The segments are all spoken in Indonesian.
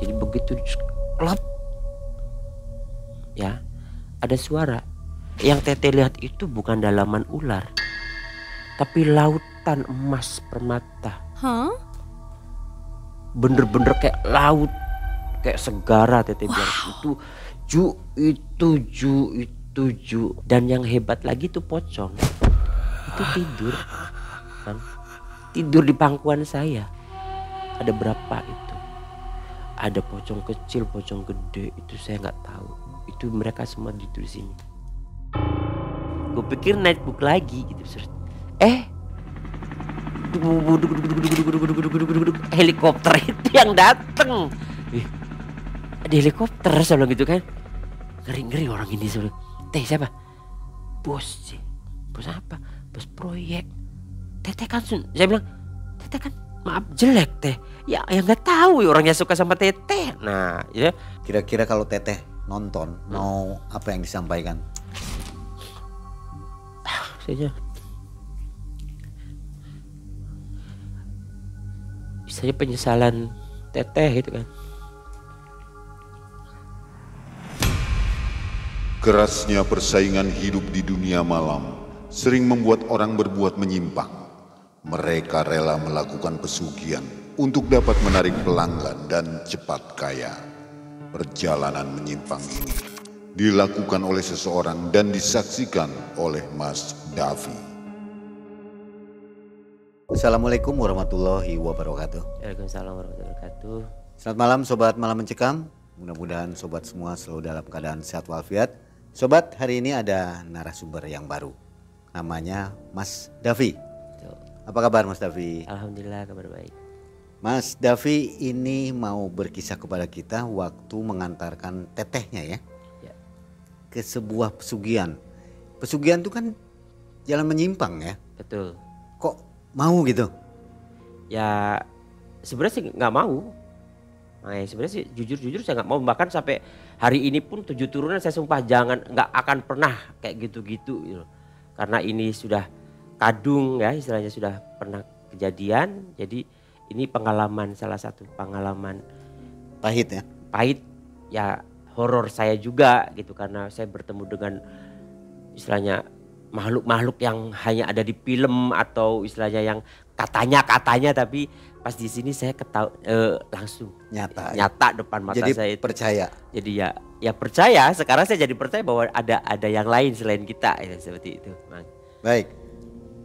Jadi begitu klop, ya ada suara. Yang Teteh lihat itu bukan dalaman ular, tapi lautan emas permata. Hah? Bener-bener kayak laut, kayak segara. Teteh bilang itu Ju. Dan yang hebat lagi tuh pocong itu tidur kan? Tidur di pangkuan saya. Ada berapa itu? Ada pocong kecil, pocong gede, itu saya nggak tahu. Itu mereka semua tidur di sini. Gue pikir notebook lagi gitu. Helikopter itu yang dateng. Ada helikopter saya bilang gitu kan. Ngeri orang ini saya bilang. Teh siapa? Bos sih. Bos apa? Bos proyek. Teteh kan saya bilang, Teteh kan maaf jelek Teh. Ya yang nggak tahu ya orangnya suka sama Teteh. Nah, ya. Kira-kira kalau Teteh nonton mau apa yang disampaikan? Saya penyesalan Teteh gitu kan. Kerasnya persaingan hidup di dunia malam sering membuat orang berbuat menyimpang. Mereka rela melakukan pesugihan untuk dapat menarik pelanggan dan cepat kaya. Perjalanan menyimpang ini dilakukan oleh seseorang dan disaksikan oleh Mas Davi. Assalamualaikum warahmatullahi wabarakatuh. Waalaikumsalam warahmatullahi wabarakatuh. Selamat malam Sobat Malam Mencekam. Mudah-mudahan Sobat semua selalu dalam keadaan sehat walafiat. Sobat, hari ini ada narasumber yang baru. Namanya Mas Davi. Apa kabar Mas Davi? Alhamdulillah kabar baik. Mas Davi ini mau berkisah kepada kita waktu mengantarkan tetehnya ya ke sebuah pesugihan. Pesugihan itu kan jalan menyimpang ya. Betul. Kok mau gitu? Ya sebenarnya sih nggak mau. Nah, sebenarnya sih jujur saya nggak mau. Bahkan sampai hari ini pun 7 turunan saya sumpah nggak akan pernah kayak gitu-gitu gitu. Karena ini sudah kadung ya, istilahnya sudah pernah kejadian. Jadi ini pengalaman, salah satu pengalaman Pahit ya? Pahit ya, horor saya juga gitu. Karena saya bertemu dengan istilahnya makhluk-makhluk yang hanya ada di film atau istilahnya yang katanya tapi pas di sini saya langsung nyata depan mata jadi saya. Percaya. Jadi ya percaya. Sekarang saya jadi percaya bahwa ada yang lain selain kita ya, seperti itu. Baik.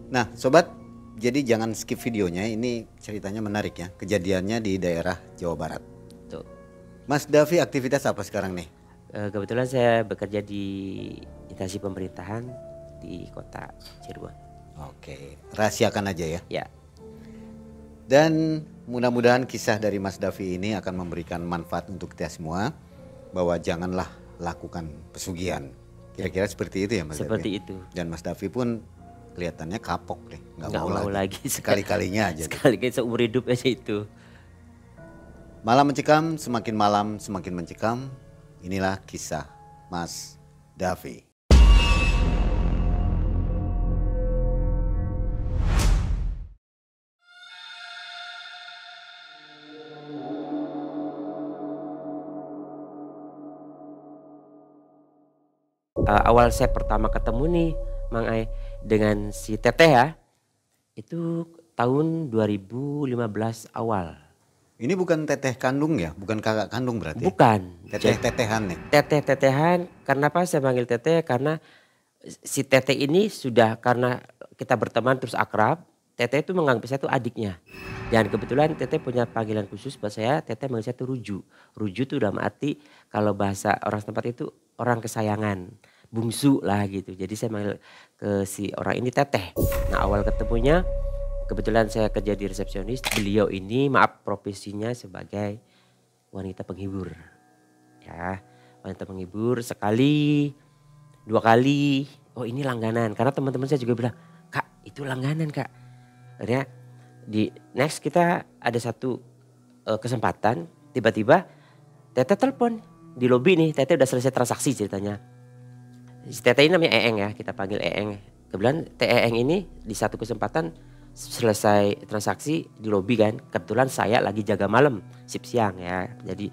Nah, Sobat, jadi jangan skip videonya. Ini ceritanya menarik ya. Kejadiannya di daerah Jawa Barat. Tuh. Mas Davi aktivitas apa sekarang nih? Kebetulan saya bekerja di instansi pemerintahan di kota Cirebon. Oke, rahasiakan aja ya. Ya. Dan mudah-mudahan kisah dari Mas Davi ini akan memberikan manfaat untuk kita semua. Bahwa janganlah lakukan pesugihan. Kira-kira seperti itu ya Mas Seperti Davi? itu. Dan Mas Davi pun kelihatannya kapok deh. Nggak mau lagi. Sekali-kalinya aja. Sekali-kali seumur hidup aja itu. Malam mencekam, semakin malam semakin mencekam. Inilah kisah Mas Davi. Awal saya pertama ketemu nih Mang Ai dengan si Teteh ya, itu tahun 2015 awal. Ini bukan teteh kandung ya? Bukan kakak kandung berarti? Bukan. Teteh-tetehan nih? Teteh-tetehan. Kenapa saya panggil Teteh? Karena si Teteh ini sudah, karena kita berteman terus akrab, Teteh itu menganggap saya itu adiknya. Dan kebetulan Teteh punya panggilan khusus buat saya. Teteh manggil saya itu Ruju. Ruju itu udah arti kalau bahasa orang setempat itu orang kesayangan. Bungsu lah gitu. Jadi saya manggil ke si orang ini Teteh. Nah, awal ketemunya kebetulan saya kerja di resepsionis. Beliau ini maaf profesinya sebagai wanita penghibur. Ya, wanita penghibur sekali, 2 kali. Oh, ini langganan. Karena teman-teman saya juga bilang, "Kak, itu langganan, Kak." Akhirnya di next kita ada satu kesempatan, tiba-tiba Teteh telepon di lobi nih. Teteh udah selesai transaksi ceritanya. Si Teteh ini namanya Eeng ya, kita panggil Eeng. Kebetulan Teh Eeng ini di satu kesempatan selesai transaksi di lobi kan, kebetulan saya lagi jaga malam, shift siang ya. Jadi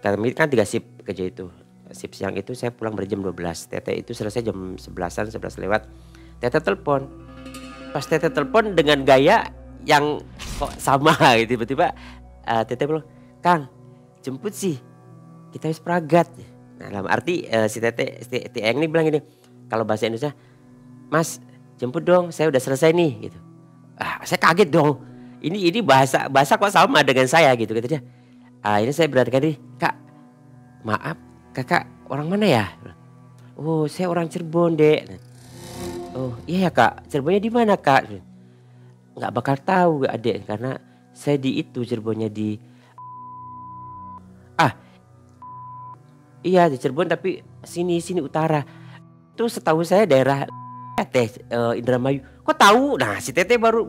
kami kan 3 shift kerja itu. Shift siang itu saya pulang jam 12. Tete itu selesai jam 11-an, 11 lewat. Tete telepon. Pas Tete telepon dengan gaya yang kok sama gitu, tiba-tiba Tete bilang, "Kang, jemput sih. Kita harus peragat." Nah, dalam arti si Tete Eng ini bilang gini, kalau bahasa Indonesia, "Mas, jemput dong, saya udah selesai nih," gitu. Saya kaget dong. Ini bahasa kok sama dengan saya gitu katanya. Ini saya berarti nih, "Kak, maaf, Kakak orang mana ya?" "Oh, saya orang Cirebon, Dek." "Oh, iya ya, Kak. Cirebonnya di mana, Kak?" "Nggak bakal tahu, Adek, karena saya di itu Cirebonnya di." "Iya, di Cirebon tapi sini utara." Itu setahu saya daerah Indramayu. "Kok tahu?" Nah, si Tete baru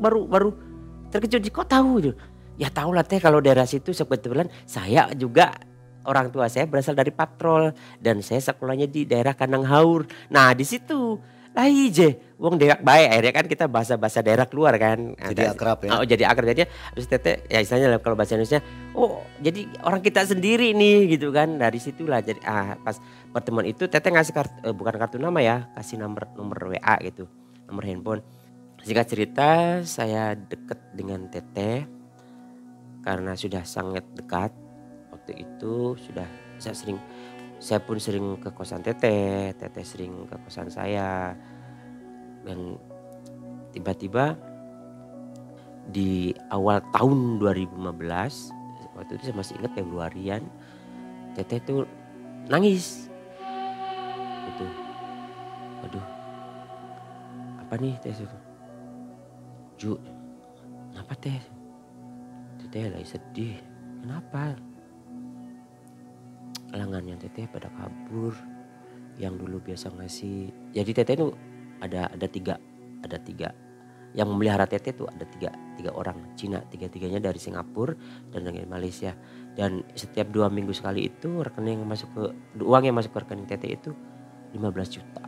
terkejut, "Kok tahu?" Gitu. "Ya tahu lah Teh, kalau daerah situ kebetulan saya juga orang tua saya berasal dari Patrol dan saya sekolahnya di daerah Kanang Haur." Nah, di situ lah ije wong dewek bae, akhirnya kan kita bahasa daerah keluar kan. Jadi akrab ya. Oh, jadi akrab jadinya. Terus Tete ya istilahnya kalau bahasa Indonesia, oh jadi orang kita sendiri nih gitu kan. Dari situlah jadi pas pertemuan itu Tete ngasih bukan kartu nama ya, kasih nomor WA gitu, nomor handphone. Singkat cerita saya deket dengan Tete karena sudah sangat dekat. Waktu itu sudah saya pun sering ke kosan Tete sering ke kosan saya. Dan tiba-tiba di awal tahun 2015, waktu itu saya masih ingat Februarian, Tete tuh nangis. Gitu. Aduh, apa nih Teh? "Ju, kenapa Teh?" "Tete lagi sedih." "Kenapa?" "Lengannya Tete pada kabur, yang dulu biasa ngasih." Jadi Tete itu ada tiga yang memelihara Tete tuh, ada tiga orang Cina, tiga-tiganya dari Singapura dan dari Malaysia. Dan setiap 2 minggu sekali itu uang yang masuk ke rekening Tete itu 15 juta.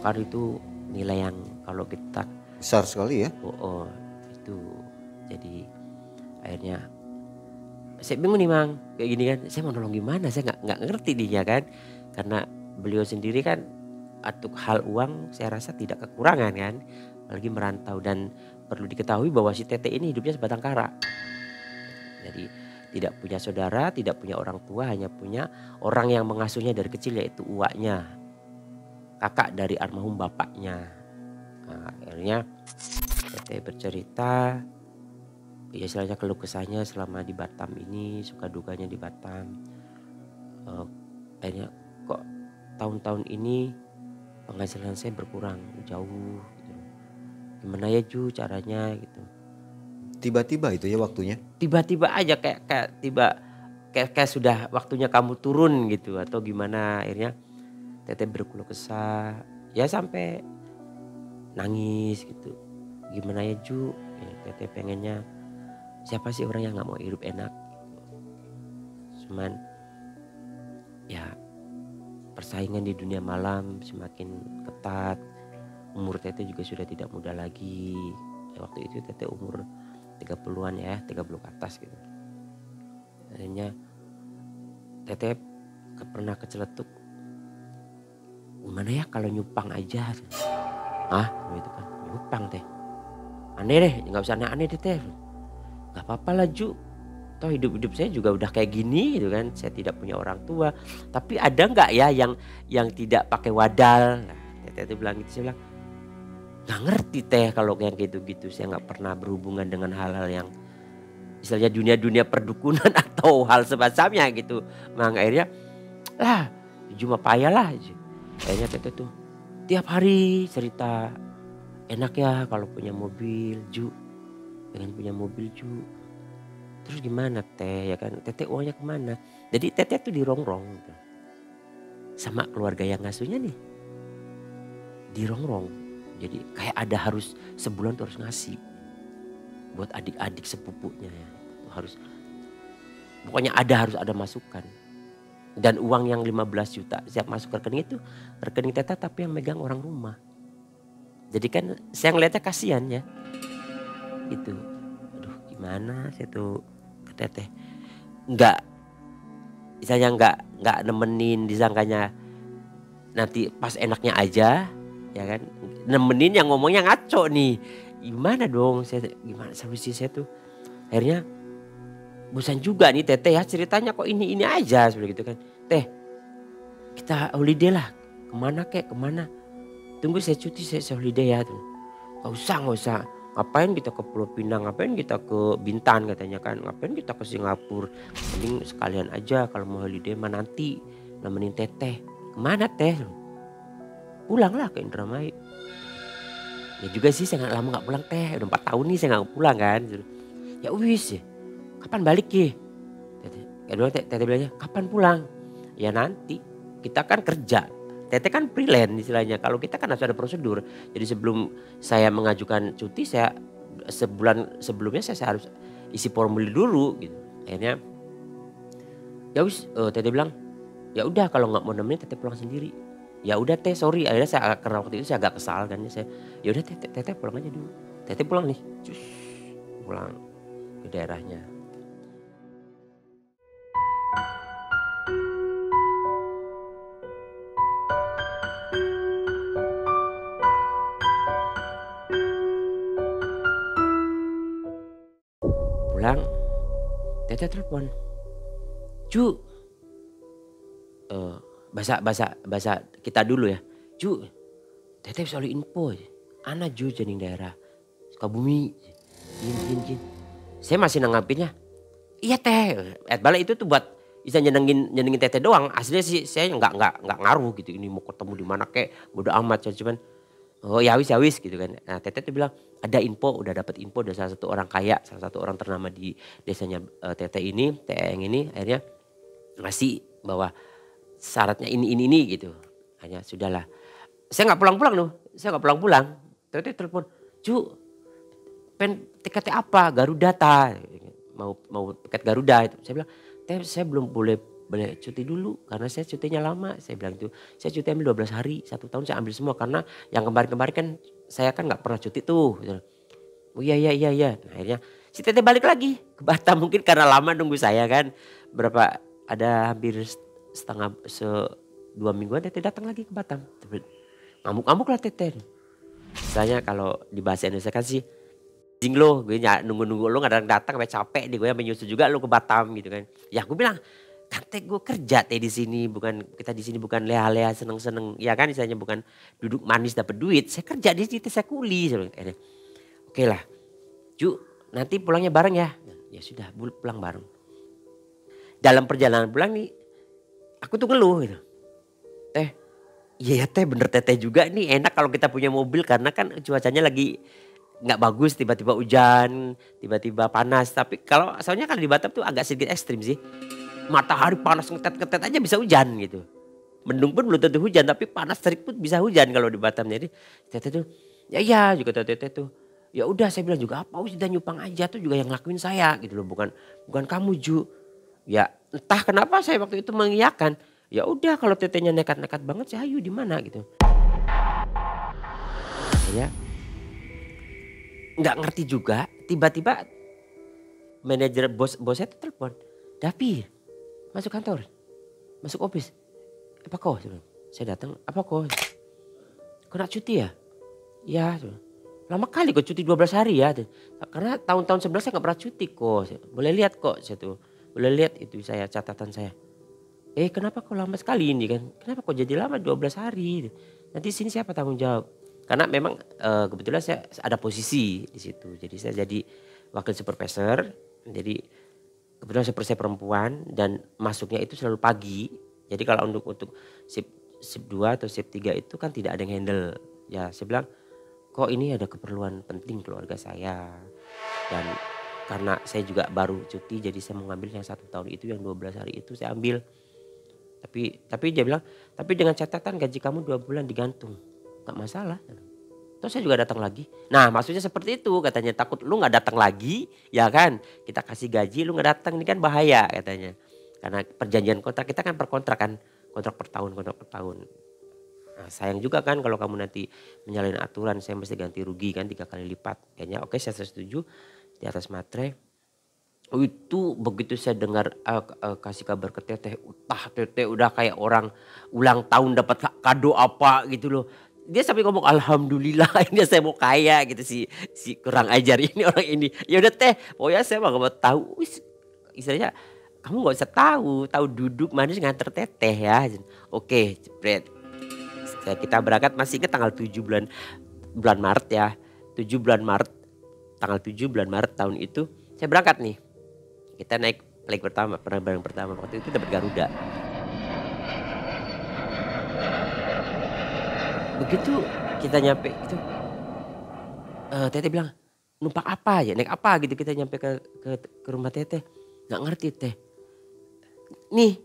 Kan itu nilai yang kalau kita Besar sekali ya. Itu jadi akhirnya saya bingung nih Mang, kayak gini kan, saya mau nolong gimana, saya nggak ngerti dia kan, karena beliau sendiri kan untuk hal uang saya rasa tidak kekurangan kan, apalagi merantau. Dan perlu diketahui bahwa si Tete ini hidupnya sebatang kara. Jadi tidak punya saudara, tidak punya orang tua, hanya punya orang yang mengasuhnya dari kecil, yaitu uaknya, kakak dari almarhum bapaknya. Nah, akhirnya Tete bercerita, ya istilahnya keluh kesahnya selama di Batam ini, suka dukanya di Batam. Akhirnya kok tahun-tahun ini penghasilan saya berkurang jauh gitu. Gimana ya Ju caranya gitu. Tiba-tiba itu ya waktunya. Tiba-tiba aja kayak sudah waktunya kamu turun gitu atau gimana. Akhirnya Tete berkeluh kesah ya sampai nangis gitu. Gimana ya Ju, ya, Tete pengennya siapa sih orang yang gak mau hidup enak. Cuman ya persaingan di dunia malam semakin ketat. Umur Tete juga sudah tidak muda lagi. Waktu itu Tete umur 30-an ya, 30 ke atas gitu. Akhirnya Tete pernah keceletuk, "Gimana ya kalau nyupang aja?" Gitu kan, "Nyupang Teh? Aneh deh, gak usah aneh-aneh deh Teh." "Gak apa-apa lah Ju. Toh hidup saya juga udah kayak gini gitu kan. Saya tidak punya orang tua. Tapi ada nggak ya yang tidak pakai wadal?" Nah, Tete itu bilang gitu. Saya bilang, "Nggak ngerti Teh kalau yang gitu-gitu. Saya nggak pernah berhubungan dengan hal-hal yang istilahnya dunia perdukunan atau hal semacamnya gitu." Mang, akhirnya cuma payah lah. Akhirnya Tete tuh tiap hari cerita, "Enak ya kalau punya mobil Ju. Pengen punya mobil Ju. Terus gimana Teh ya kan, Tete uangnya kemana?" Jadi Tete tuh dirongrong gitu. Sama keluarga yang ngasuhnya nih dirongrong. Jadi kayak ada harus sebulan tuh harus ngasih buat adik-adik sepupunya ya. Harus pokoknya harus ada masukan. Dan uang yang 15 juta siap masuk ke rekening itu rekening Tete tapi yang megang orang rumah. Jadi kan saya ngeliatnya kasihan ya. gitu. Aduh gimana saya tuh ke teteh. Enggak, misalnya enggak nemenin disangkanya nanti pas enaknya aja, ya kan. Nemenin yang ngomongnya ngaco nih. Gimana dong gimana solusi saya tuh. Akhirnya bosan juga nih teteh ya ceritanya kok ini aja seperti gitu kan. Teh kita holiday lah, kemana kek kemana. Tunggu saya cuti saya holiday ya. Gak usah. Ngapain kita ke Pulau Pinang, ngapain kita ke Bintan katanya kan. Ngapain kita ke Singapura. Mending sekalian aja kalau mau holiday mah nanti nemenin teteh. Kemana teh? Pulanglah ke Indramayu. Ya juga sih saya lama gak pulang teh. Udah 4 tahun nih saya gak pulang kan. Ya wis ya. Kapan balik ya? Kedua teteh bilangnya kapan pulang? Ya nanti. Kita kan kerja. Teteh kan freelance istilahnya. Kalau kita kan harus ada prosedur. Jadi sebelum saya mengajukan cuti saya sebulan sebelumnya saya harus isi formulir dulu gitu. Akhirnya ya wis teteh bilang ya udah kalau nggak mau nemenin teteh pulang sendiri. Ya udah teh sorry akhirnya saya karena waktu itu saya agak kesal kan saya ya udah teteh pulang aja dulu. Teteh pulang nih. Cus, pulang ke daerahnya. Pulang, teteh telepon, "Cu," bahasa kita dulu ya, "Cu, teteh soal info, ana Ju jening daerah Sukabumi, jin. Saya masih nanggapinnya, "Iya teh," balik itu tuh buat bisa nyenengin teteh doang. Aslinya sih saya nggak ngaruh gitu. Ini mau ketemu di mana kek, bodo amat. Cuman oh ya wis gitu kan. Nah teteh tuh bilang ada info, udah dapat info dari salah satu orang kaya, salah satu orang ternama di desanya teteh ini, teh yang ini akhirnya ngasih bahwa syaratnya ini gitu. Hanya sudahlah. Saya nggak pulang-pulang loh, saya nggak pulang-pulang. Teteh telepon, "Cu, tiket apa? Garuda ta?" Mau tiket Garuda itu. Saya bilang, "Teh saya belum boleh cuti dulu karena saya cutinya lama." Saya bilang itu, "Saya cuti ambil 12 hari, 1 tahun saya ambil semua karena yang kemarin-kemarin kan saya kan nggak pernah cuti tuh." Gitu. "Oh iya. Nah, akhirnya si teteh balik lagi ke Batam mungkin karena lama nunggu saya kan. Berapa ada hampir setengah 2 mingguan teteh datang lagi ke Batam. Ngamuk-ngamuk lah teteh. Misalnya kalau di bahasa Indonesia kan sih anjing lo, gue nunggu-nunggu lo gak datang sampai capek nih gue menyusul juga lo ke Batam gitu kan. Ya aku bilang, "Kan teh gue kerja teh di sini, kita di sini bukan leha-leha seneng-seneng, ya kan misalnya bukan duduk manis dapat duit, saya kerja di situ saya kuli." Oke lah, "Cu, nanti pulangnya bareng ya." Ya sudah, pulang bareng. Dalam perjalanan pulang nih, aku tuh ngeluh gitu. "Teh, iya ya teh bener teteh juga nih enak kalau kita punya mobil karena kan cuacanya lagi nggak bagus tiba-tiba hujan, tiba-tiba panas. Tapi kalau soalnya kan di Batam tuh agak sedikit ekstrim sih. Matahari panas ngetet-ngetet aja bisa hujan gitu. Mendung pun belum tentu hujan tapi panas terik pun bisa hujan kalau di Batam. Jadi teteh tuh ya iya juga teteh tuh. Ya udah saya bilang juga apa udah nyupang aja tuh juga yang ngelakuin saya gitu loh bukan kamu Ju. Ya entah kenapa saya waktu itu mengiyakan. Ya udah kalau tetehnya nekat-nekat banget saya ayo di mana gitu. Ya nggak ngerti juga tiba-tiba manajer bosnya tuh telepon. "Dapi masuk kantor, masuk office." "Apa kok?" Saya datang, "Apa kok? Kena cuti ya?" "Ya." "Lama kali kok cuti 12 hari ya." "Karena tahun-tahun sebelumnya saya nggak pernah cuti kok." "Boleh lihat kok." Saya tuh boleh lihat itu saya catatan saya. Kenapa kok lama sekali ini kan? Kenapa kok jadi lama 12 hari? Nanti sini siapa tanggung jawab?" Karena memang kebetulan saya ada posisi di situ. Jadi saya jadi wakil supervisor. Jadi kebetulan saya perempuan dan masuknya itu selalu pagi. Jadi kalau untuk shift 2 atau shift 3 itu kan tidak ada yang handle. Ya saya bilang kok ini ada keperluan penting keluarga saya. Dan karena saya juga baru cuti jadi saya mau ngambil yang 1 tahun itu yang 12 hari itu saya ambil. Tapi dia bilang, "Tapi dengan catatan gaji kamu 2 bulan digantung." "Gak masalah." Terus saya juga datang lagi. Nah maksudnya seperti itu katanya takut lu gak datang lagi ya kan. Kita kasih gaji lu gak datang ini kan bahaya katanya. Karena perjanjian kontrak kita kan per kontrak kan. Kontrak per tahun. Nah, sayang juga kan kalau kamu nanti menyalahin aturan, saya mesti ganti rugi kan 3 kali lipat. Kayaknya oke, saya setuju di atas materai. Itu begitu saya dengar kasih kabar ke teteh, teteh udah kayak orang ulang tahun dapat kado apa gitu loh. Dia sampai ngomong alhamdulillah ini saya mau kaya gitu, si kurang ajar ini orang ini. Ya udah teh, pokoknya saya mah gak mau tahu. Istilahnya kamu gak usah tahu duduk manis nganter teteh ya. Oke, jepret. Kita berangkat, masih ingat tanggal 7 bulan Maret ya. 7 bulan Maret, tanggal 7 bulan Maret tahun itu saya berangkat nih. Kita naik flight pertama, penerbangan pertama waktu itu dapat Garuda. Begitu kita nyampe itu, teteh bilang, "Numpak apa ya? Naik apa?" gitu. Kita nyampe ke rumah teteh. Nggak ngerti teh. Nih,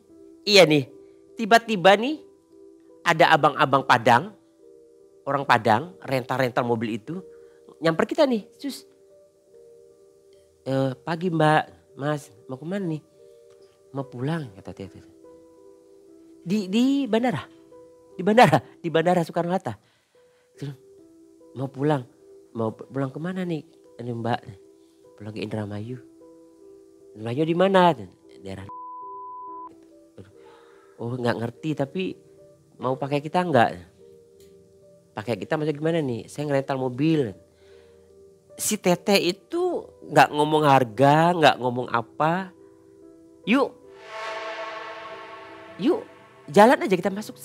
iya nih. Tiba-tiba nih ada abang-abang Padang, orang Padang, rental mobil itu nyamper kita nih, "Sus, pagi Mbak, Mas, mau kemana nih?" "Mau pulang," kata teteh. Di bandara. Di bandara Soekarno-Hatta. Terus, "Mau pulang pulang kemana nih?" "Ini Mbak, pulang ke Indramayu." "Indramayu di mana?" "Daerah." "Oh nggak ngerti, tapi mau pakai kita nggak?" "Pakai kita maksudnya gimana nih? Saya ngerental mobil." Si teteh itu nggak ngomong harga, nggak ngomong apa. Yuk jalan aja, kita masuk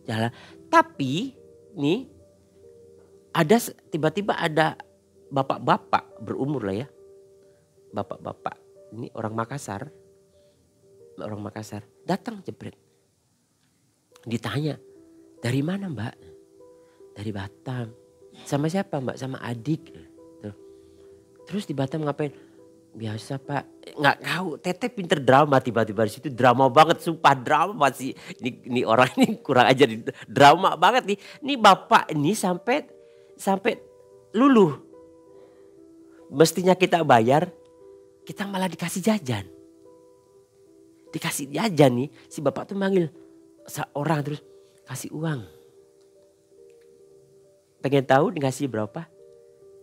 jalan. Tapi nih tiba-tiba ada bapak-bapak berumur lah ya. Bapak-bapak ini orang Makassar datang jepret. Ditanya, "Dari mana Mbak?" "Dari Batam." "Sama siapa Mbak?" "Sama adik." Terus di Batam ngapain? "Biasa Pak." Nggak tahu, teteh pinter drama, tiba-tiba di situ drama banget, sumpah drama masih. Ini orang ini kurang ajar, drama banget nih. Ini bapak ini sampai luluh. Mestinya kita bayar, kita malah dikasih jajan. Dikasih jajan nih, si bapak tuh manggil seorang terus kasih uang. Pengen tahu dikasih berapa?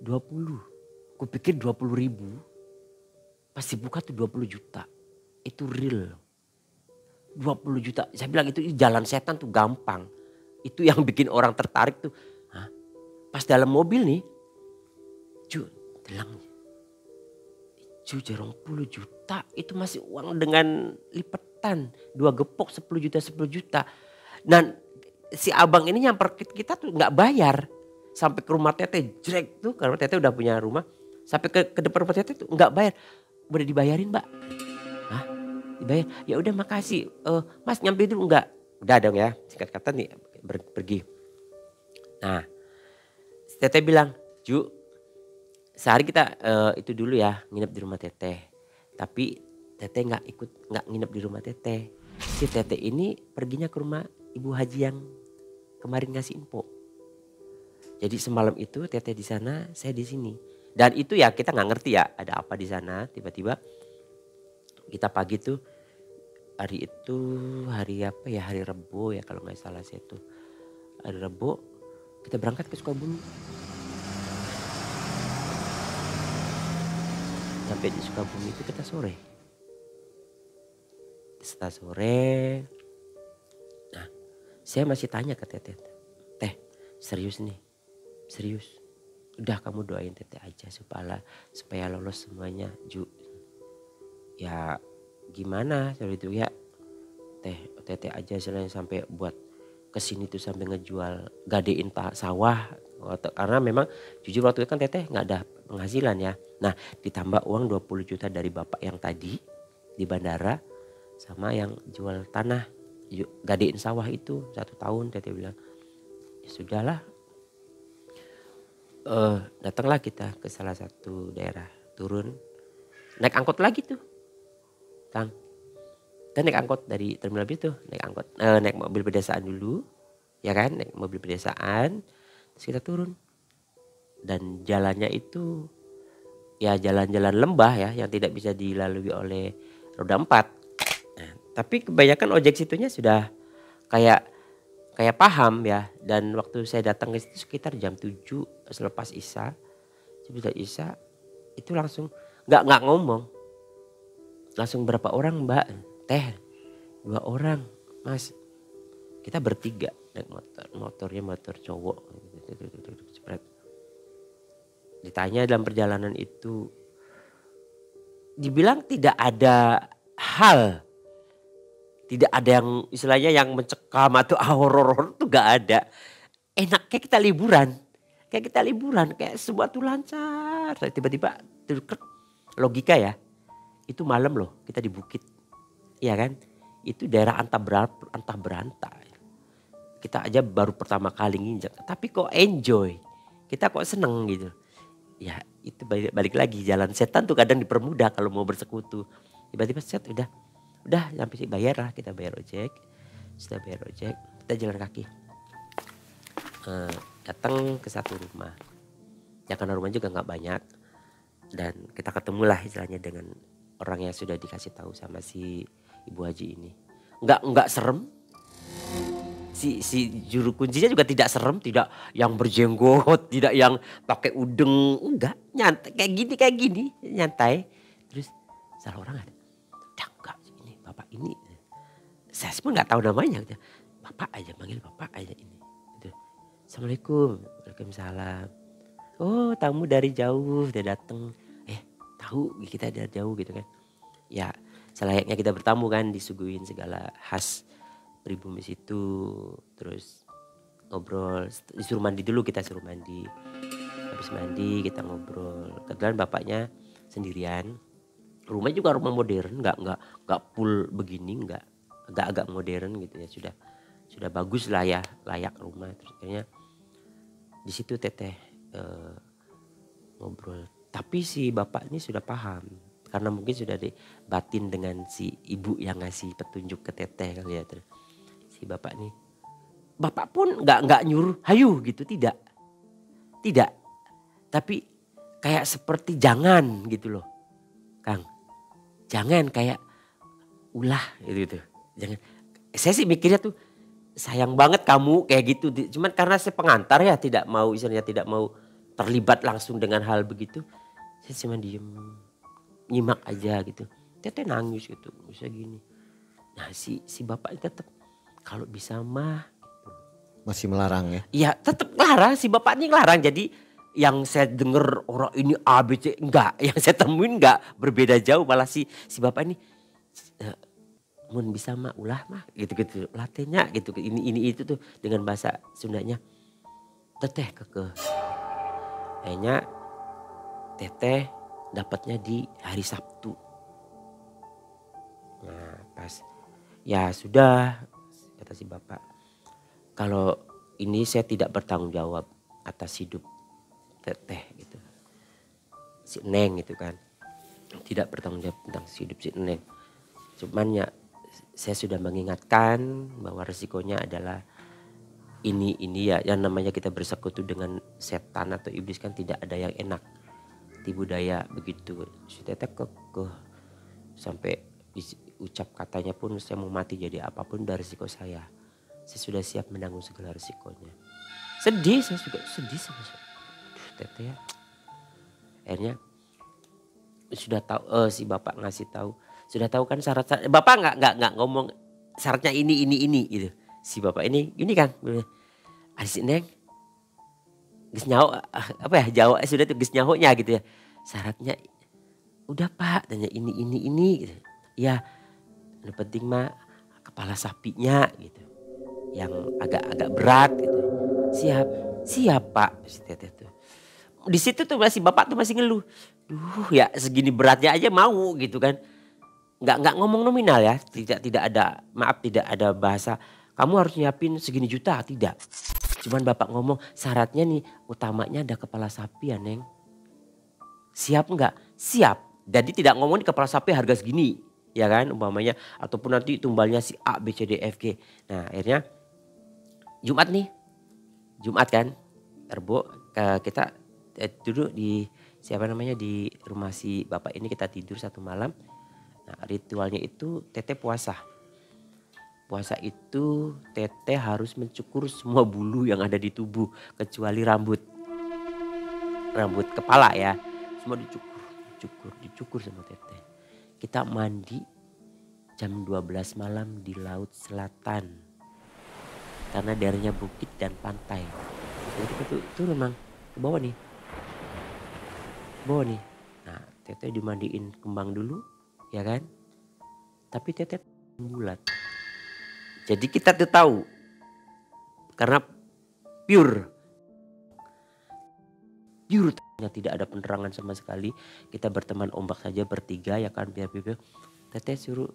20. Kupikir 20.000. Pas dibuka tuh 20 juta. Itu real. 20 juta. Saya bilang itu jalan setan tuh gampang. Itu yang bikin orang tertarik tuh. Hah? Pas dalam mobil nih. Telang. 20 juta. Itu masih uang dengan lipetan. 2 gepok 10 juta. Dan si abang ini nyamper kita tuh gak bayar. Sampai ke rumah teteh jrek tuh. Karena teteh udah punya rumah. Sampai ke depan rumah teteh tuh gak bayar. Udah dibayarin Mbak. Hah? Dibayar? Ya udah makasih. Mas nyampe dulu enggak? Udah dong ya. Singkat kata nih pergi. Nah, teteh bilang, "Ju, sehari kita itu dulu ya nginep di rumah teteh." Tapi teteh nggak nginep di rumah teteh. Si teteh ini perginya ke rumah Ibu Haji yang kemarin ngasih info. Jadi semalam itu teteh di sana, saya di sini. Dan itu ya kita nggak ngerti ya ada apa di sana. Tiba-tiba kita pagi tuh, hari itu hari apa ya, hari Rebo ya kalau nggak salah saya tuh. Hari Rebo kita berangkat ke Sukabumi. Sampai di Sukabumi itu kita sore. Setelah sore, nah saya masih tanya ke teteh, "Teh serius nih, serius. Udah kamu doain teteh aja supaya lolos semuanya Ju." "Ya gimana soal itu ya teteh aja selain sampai buat kesini tuh sampai ngejual gadein sawah." Karena memang jujur waktu itu kan teteh nggak ada penghasilan ya. Nah ditambah uang 20 juta dari bapak yang tadi di bandara sama yang jual tanah gadein sawah itu 1 tahun. Teteh bilang ya sudahlah. Datanglah kita ke salah satu daerah, turun naik angkot lagi tuh Kang. Kita naik angkot dari terminal bis tuh, naik mobil pedesaan dulu ya kan, naik mobil pedesaan terus kita turun. Dan jalannya itu ya jalan-jalan lembah ya yang tidak bisa dilalui oleh roda 4. Nah, tapi kebanyakan ojek situnya sudah kayak kayak paham ya. Dan waktu saya datang ke situ sekitar jam 7 selepas Isya. Setelah Isya itu langsung nggak ngomong. Langsung berapa orang Mbak? Teh 2 orang Mas. Kita bertiga naik motor. Motornya motor cowok. Ditanya dalam perjalanan itu. Dibilang tidak ada hal. Tidak ada yang istilahnya yang mencekam atau horor itu gak ada. Enak kayak kita liburan. Kayak semua tuh lancar. Tiba-tiba logika ya. Itu malam loh kita di bukit. Iya kan? Itu daerah antah berantah. Kita aja baru pertama kali nginjak. Tapi kok enjoy. Kita kok seneng gitu. Ya itu balik lagi jalan setan tuh kadang dipermudah kalau mau bersekutu. Tiba-tiba udah sampai sih bayar lah, kita bayar ojek. Setelah bayar ojek kita jalan kaki. Datang ke satu rumah. Ya karena rumah juga gak banyak. Dan kita ketemulah istilahnya dengan orang yang sudah dikasih tahu sama si Ibu Haji ini. Enggak serem. Si juru kuncinya juga tidak serem, tidak yang berjenggot, tidak yang pakai udeng, enggak, nyantai kayak gini, nyantai. Terus salah orang ada, enggak ini bapak ini, saya pun nggak tahu namanya, bapak aja manggil bapak aja ini. Assalamualaikum, waalaikumsalam. Oh tamu dari jauh, udah datang, tahu kita dari jauh gitu kan? Ya selayaknya kita bertamu kan, disuguhin segala khas pribumi situ, terus ngobrol, disuruh mandi dulu, kita suruh mandi. Habis mandi kita ngobrol. Kebetulan bapaknya sendirian. Rumah juga rumah modern, nggak full begini, nggak agak modern gitu ya, sudah bagus lah ya, layak rumah. Terus akhirnya di situ teteh ngobrol. Tapi si bapak ini sudah paham karena mungkin sudah dibatin dengan si ibu yang ngasih petunjuk ke teteh kali ya. Terus si bapak nih, bapak pun nggak nyuruh hayu gitu, tidak, tapi kayak seperti jangan gitu loh, Kang, jangan kayak ulah gitu, jangan. Saya sih mikirnya tuh sayang banget kamu kayak gitu, cuman karena saya pengantar ya tidak mau terlibat langsung dengan hal begitu, saya cuma diem, nyimak aja gitu. Teteh nangis gitu, bisa gini. Nah si bapak tetap kalau bisa mah masih melarang ya? Iya tetap larang, si bapaknya ngelarang. Jadi yang saya dengar orang ini ABC enggak, yang saya temuin enggak, berbeda jauh. Malah si bapak ini mun bisa mah ulah mah gitu latihnya gitu, ini itu tuh dengan bahasa Sundanya. Teteh kekeh. Kayaknya teteh dapatnya di hari Sabtu. Nah pas ya sudah, kata si bapak, kalau ini saya tidak bertanggung jawab atas hidup teteh gitu, si Neng gitu kan, tidak bertanggung jawab tentang hidup si Neng. Cuman ya saya sudah mengingatkan bahwa resikonya adalah ini ya, yang namanya kita bersekutu dengan setan atau iblis kan tidak ada yang enak. Di budaya begitu, si teteh kekeh sampai ucap katanya pun, saya mau mati jadi apapun dari risiko saya sudah siap menanggung segala risikonya. Sedih, saya juga sedih sama teteh ya. Akhirnya sudah tahu, si bapak ngasih tahu, sudah tahu kan syarat, bapak nggak ngomong syaratnya ini gitu. Si bapak ini kan, ada si Neng, geus nyaho apa ya Jawa sudah tuh geus nyahonya gitu ya. Syaratnya udah Pak, tanya ini gitu. Ya, yang penting mah kepala sapinya gitu. Yang agak berat gitu. Siap Pak, si teteh tuh. Di situ tuh masih bapak tuh masih ngeluh. Duh, ya segini beratnya aja mau gitu kan. Enggak ngomong nominal ya. Tidak ada, maaf, tidak ada bahasa kamu harus nyiapin segini juta, tidak. Cuman bapak ngomong syaratnya nih utamanya ada kepala sapi ya Neng. Siap enggak? Siap. Jadi tidak ngomong di kepala sapi harga segini, ya kan umpamanya, ataupun nanti tumbalnya si A, B, C, D, F, G. Nah akhirnya Jumat kan, Rebo kita duduk di di rumah si bapak ini, kita tidur satu malam. Nah ritualnya itu teteh puasa. puasa itu teteh harus mencukur semua bulu yang ada di tubuh kecuali rambut. Rambut kepala ya. Semua dicukur sama teteh. Kita mandi jam 12 malam di Laut Selatan. Karena daerahnya bukit dan pantai. Jadi kita turun Mang, ke bawah nih. Nah, teteh dimandiin kembang dulu, ya kan? Tapi teteh bulat. Jadi kita tuh tahu. Karena pure tidak ada penerangan sama sekali. Kita berteman ombak saja bertiga ya kan, biar teteh suruh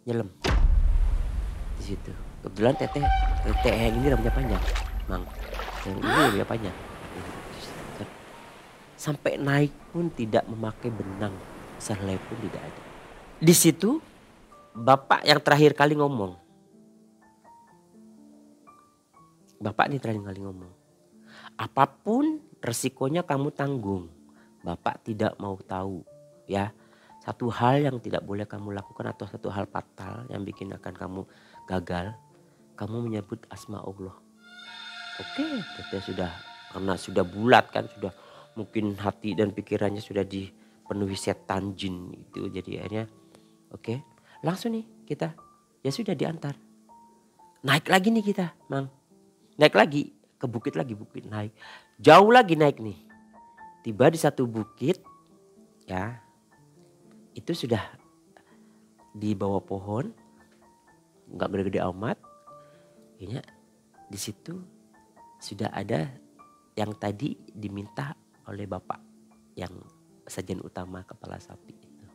nyelam di situ. Kebetulan teteh yang ini rambutnya panjang, Mang. Yang ini rambutnya panjang. Sampai naik pun tidak memakai benang, sehelai pun tidak ada. Di situ bapak yang terakhir kali ngomong. Bapak ini terakhir kali ngomong. Apapun resikonya kamu tanggung. Bapak tidak mau tahu ya. Satu hal yang tidak boleh kamu lakukan atau satu hal fatal yang bikin akan kamu gagal. Kamu menyebut asma Allah. Oke, teteh sudah, karena sudah bulat kan, sudah mungkin hati dan pikirannya sudah dipenuhi setan jin itu. Jadi akhirnya oke, langsung nih kita ya sudah diantar. Naik lagi nih kita, Mang. Naik lagi ke bukit lagi, bukit naik. Jauh lagi naik nih. Tiba di satu bukit ya. Itu sudah di bawah pohon. Enggak gede-gede amat. Kayaknya di situ sudah ada yang tadi diminta oleh bapak yang sajian utama kepala sapi itu.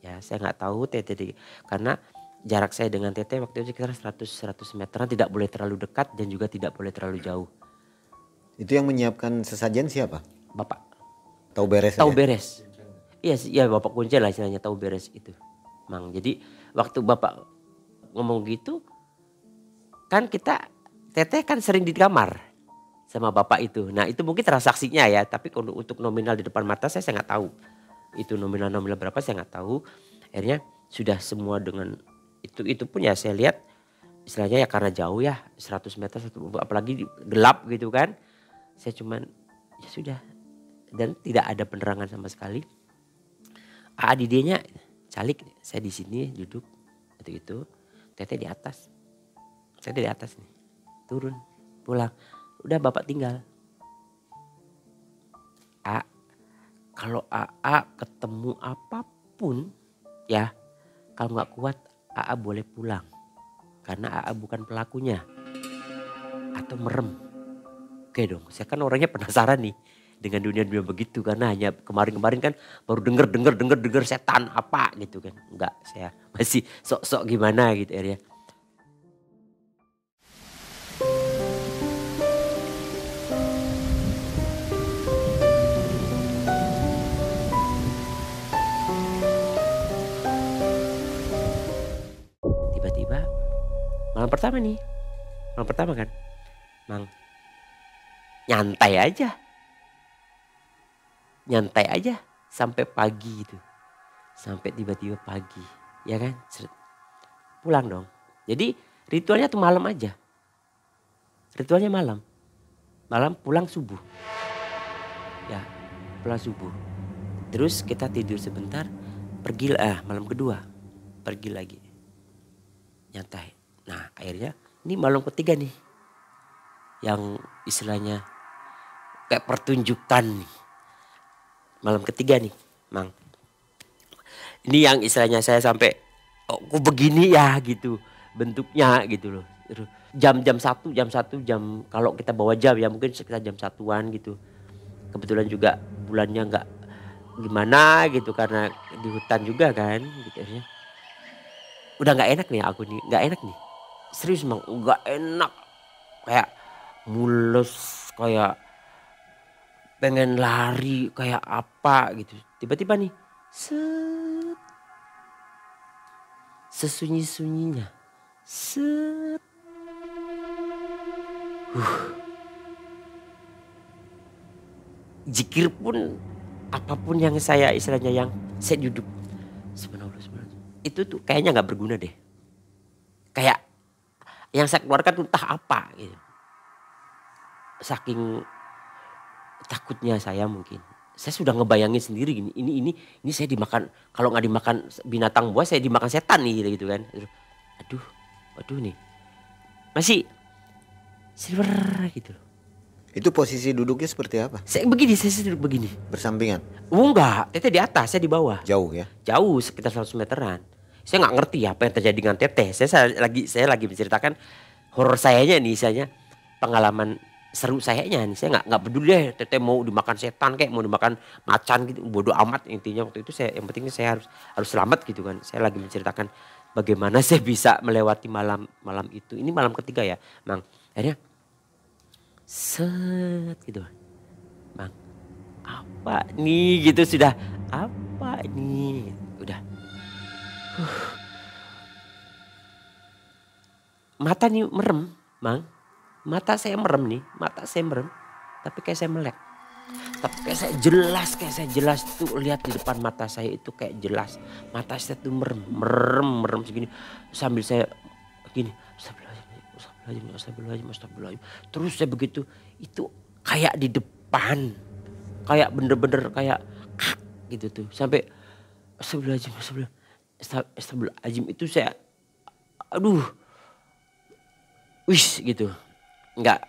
Ya, saya nggak tahu teteh karena jarak saya dengan teteh waktu itu sekitar 100 meteran, tidak boleh terlalu dekat dan juga tidak boleh terlalu jauh. Itu yang menyiapkan sesajen siapa? Bapak. Tahu beres. Tahu beres. Iya, bapak kunci lah istilahnya, tahu beres itu, Mang. Jadi waktu bapak ngomong gitu, kan kita teteh kan sering di kamar sama bapak itu. Nah itu mungkin transaksinya ya, tapi untuk nominal di depan mata saya nggak tahu. Itu nominal berapa saya nggak tahu. Akhirnya sudah semua dengan itu pun ya saya lihat istilahnya ya karena jauh ya 100 meter apalagi gelap gitu kan. Saya cuman ya sudah dan tidak ada penerangan sama sekali. Adidenya calik, saya di sini duduk itu teteh di atas. Saya di atas nih. Turun, pulang. Udah bapak tinggal. Kalau AA ketemu apapun ya, kalau nggak kuat AA boleh pulang. Karena AA bukan pelakunya. Atau merem. Oke dong, saya kan orangnya penasaran nih dengan dunia-dunia begitu. Karena hanya kemarin-kemarin kan baru denger setan apa gitu kan. Enggak, saya masih sok-sok gimana gitu ya. Tiba-tiba malam pertama kan, Mang, nyantai aja sampai pagi itu, sampai tiba-tiba pagi, ya kan, pulang dong. Jadi ritualnya tuh malam aja, ritualnya malam pulang subuh, ya pulang subuh. Terus kita tidur sebentar, pergi malam kedua, pergi lagi. Nyantai. Nah akhirnya ini malam ketiga nih. Yang istilahnya kayak pertunjukan nih. Malam ketiga nih, Mang. Ini yang istilahnya saya sampai kok begini ya gitu. Bentuknya gitu loh. Jam 1 kalau kita bawa jam ya mungkin sekitar jam 1-an gitu. Kebetulan juga bulannya enggak gimana gitu karena di hutan juga kan gitu akhirnya. Udah gak enak nih aku nih, gak enak nih. Serius Mang, gak enak. Kayak mules, kayak pengen lari, kayak apa gitu. Tiba-tiba nih, sesunyi-sunyinya. Zikir pun, apapun yang saya istilahnya yang saya duduk. Subhanallah. Itu tuh kayaknya gak berguna deh. Kayak yang saya keluarkan entah apa gitu. Saking takutnya saya mungkin. Saya sudah ngebayangin sendiri gini, ini saya dimakan, kalau nggak dimakan binatang buas saya dimakan setan nih gitu kan. Aduh nih. Masih silver gitu loh. Itu posisi duduknya seperti apa? Saya duduk begini. Bersampingan? Enggak, Teteh di atas, saya di bawah. Jauh ya? Jauh sekitar 100 meteran. Saya nggak ngerti apa yang terjadi dengan Teteh. Saya lagi menceritakan horor sayanya nih, misalnya pengalaman seru sayanya nih. Saya nggak peduli deh Teteh mau dimakan setan kayak mau dimakan macan gitu, bodoh amat. Intinya waktu itu yang penting saya harus selamat gitu kan. Saya lagi menceritakan bagaimana saya bisa melewati malam itu. Ini malam ketiga ya, Mang. Akhirnya set gitu, Bang, apa nih gitu, sudah apa nih udah mata nih merem, Bang, mata saya merem nih, tapi kayak saya melek, tapi kayak saya jelas tuh lihat di depan mata saya itu kayak jelas mata saya tuh merem segini, sambil saya gini, Astagfirullahaladzim. Terus saya begitu, itu kayak di depan, kayak bener-bener kayak gitu tuh, sampai Astagfirullahaladzim itu saya, aduh, wis gitu, nggak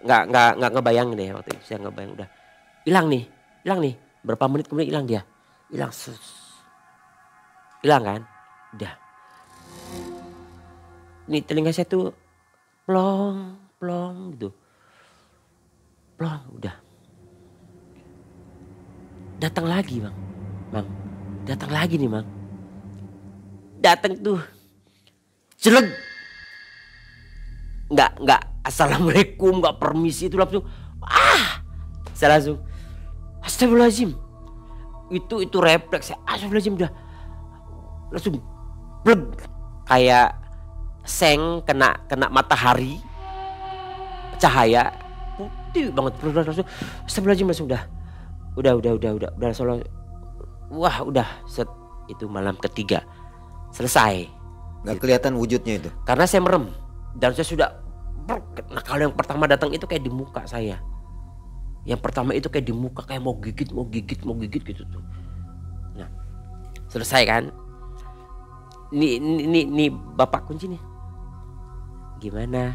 ngebayangin deh waktu itu, saya nggak bayang, udah hilang nih, berapa menit kemudian hilang dia, hilang kan, udah, nih telinga saya tuh plong gitu. Plong udah. Datang lagi, Bang. Datang lagi nih, Bang. Datang tuh. Celeg. Enggak assalamualaikum, enggak permisi, itu langsung saya langsung astagfirullahaladzim. Itu refleks saya, astagfirullahaladzim, udah. Langsung bleg kayak seng kena matahari, cahaya putih banget, langsung astagfirullahaladzim, langsung udah wah udah set, itu malam ketiga selesai. Nggak kelihatan wujudnya itu? Karena saya merem dan saya sudah, nah kalau yang pertama datang itu kayak di muka saya, yang pertama itu kayak di muka, kayak mau gigit gitu tuh. Nah selesai kan, ini bapak kunci nih. Gimana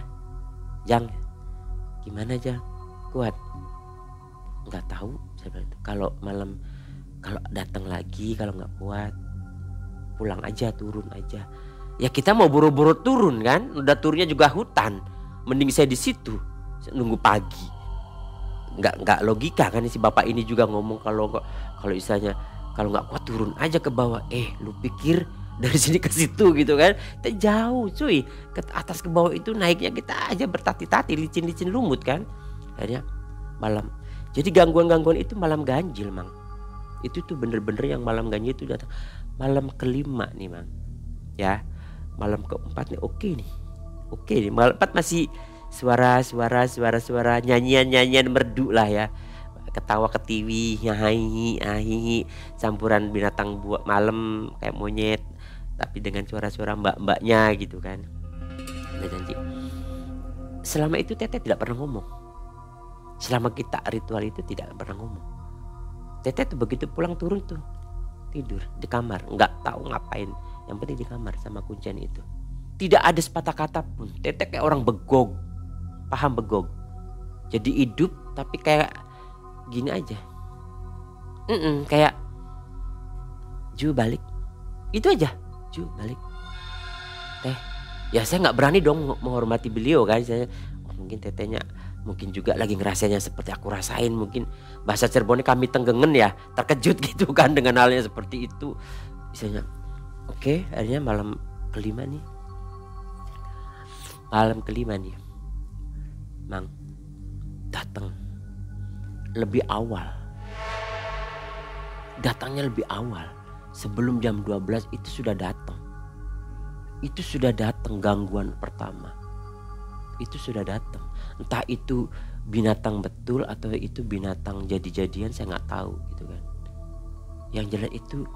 Jang? Kuat? Nggak tahu, saya bilang itu. Kalau malam, kalau datang lagi, kalau nggak kuat pulang aja, turun aja. Ya kita mau buru-buru turun kan, udah turunnya juga hutan, mending saya di situ nunggu pagi. Nggak logika kan si bapak ini juga ngomong, kalau istilahnya kalau nggak kuat turun aja ke bawah. Lu pikir dari sini ke situ gitu kan, kita jauh cuy, ke atas ke bawah itu naiknya kita aja bertati-tati, licin lumut kan. Akhirnya malam, jadi gangguan itu malam ganjil, Mang. Itu tuh bener-bener yang malam ganjil itu datang malam kelima nih, Mang. Ya malam keempat nih oke nih, malam keempat masih suara nyanyian merdu lah ya, ketawa ketiwi, nyahi, campuran binatang buat malam kayak monyet, tapi dengan suara-suara mbak-mbaknya gitu kan. Ada janji. Selama itu Teteh tidak pernah ngomong. Selama kita ritual itu tidak pernah ngomong. Teteh tuh begitu pulang turun tuh tidur di kamar, nggak tahu ngapain. Yang penting di kamar sama kuncian itu. Tidak ada sepatah kata pun. Teteh kayak orang begog, paham begog. Jadi hidup tapi kayak gini aja. Kayak Ju balik, itu aja. Ju balik, Teh. Ya saya nggak berani dong menghormati beliau kan. Saya mungkin Tetehnya mungkin juga lagi ngerasainnya seperti aku rasain. Mungkin bahasa Cirebonnya kami tenggengen ya, terkejut gitu kan dengan halnya seperti itu. Misalnya, oke, akhirnya malam kelima nih, Mang datang lebih awal. Datangnya lebih awal. Sebelum jam 12 itu sudah datang. Itu sudah datang gangguan pertama. Itu sudah datang. Entah itu binatang betul atau itu binatang jadi-jadian, saya nggak tahu gitu kan. Yang jelas itu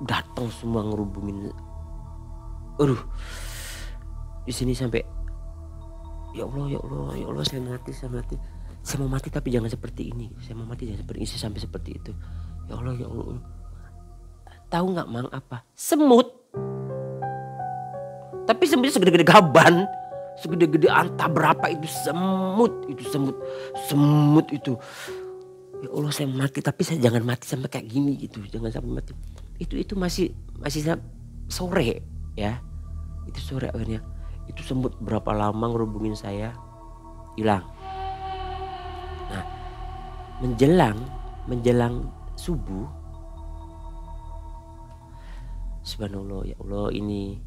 datang semua ngerubungin. di sini sampai ya Allah, ya Allah, ya Allah, saya mati, saya mati. Saya mau mati tapi jangan seperti ini. Saya mau mati jangan seperti ini, sampai seperti itu. Ya Allah, ya Allah. Tahu nggak Mang apa? Semut. Tapi semutnya segede-gede gaban, segede-gede anta berapa itu semut, semut itu. Ya Allah, saya mati tapi saya jangan mati sampai kayak gini gitu, jangan sampai mati. Itu masih sore ya, itu sore akhirnya. Itu semut berapa lama ngerubungin saya, hilang. Nah, menjelang subuh, subhanallah, ya Allah, ini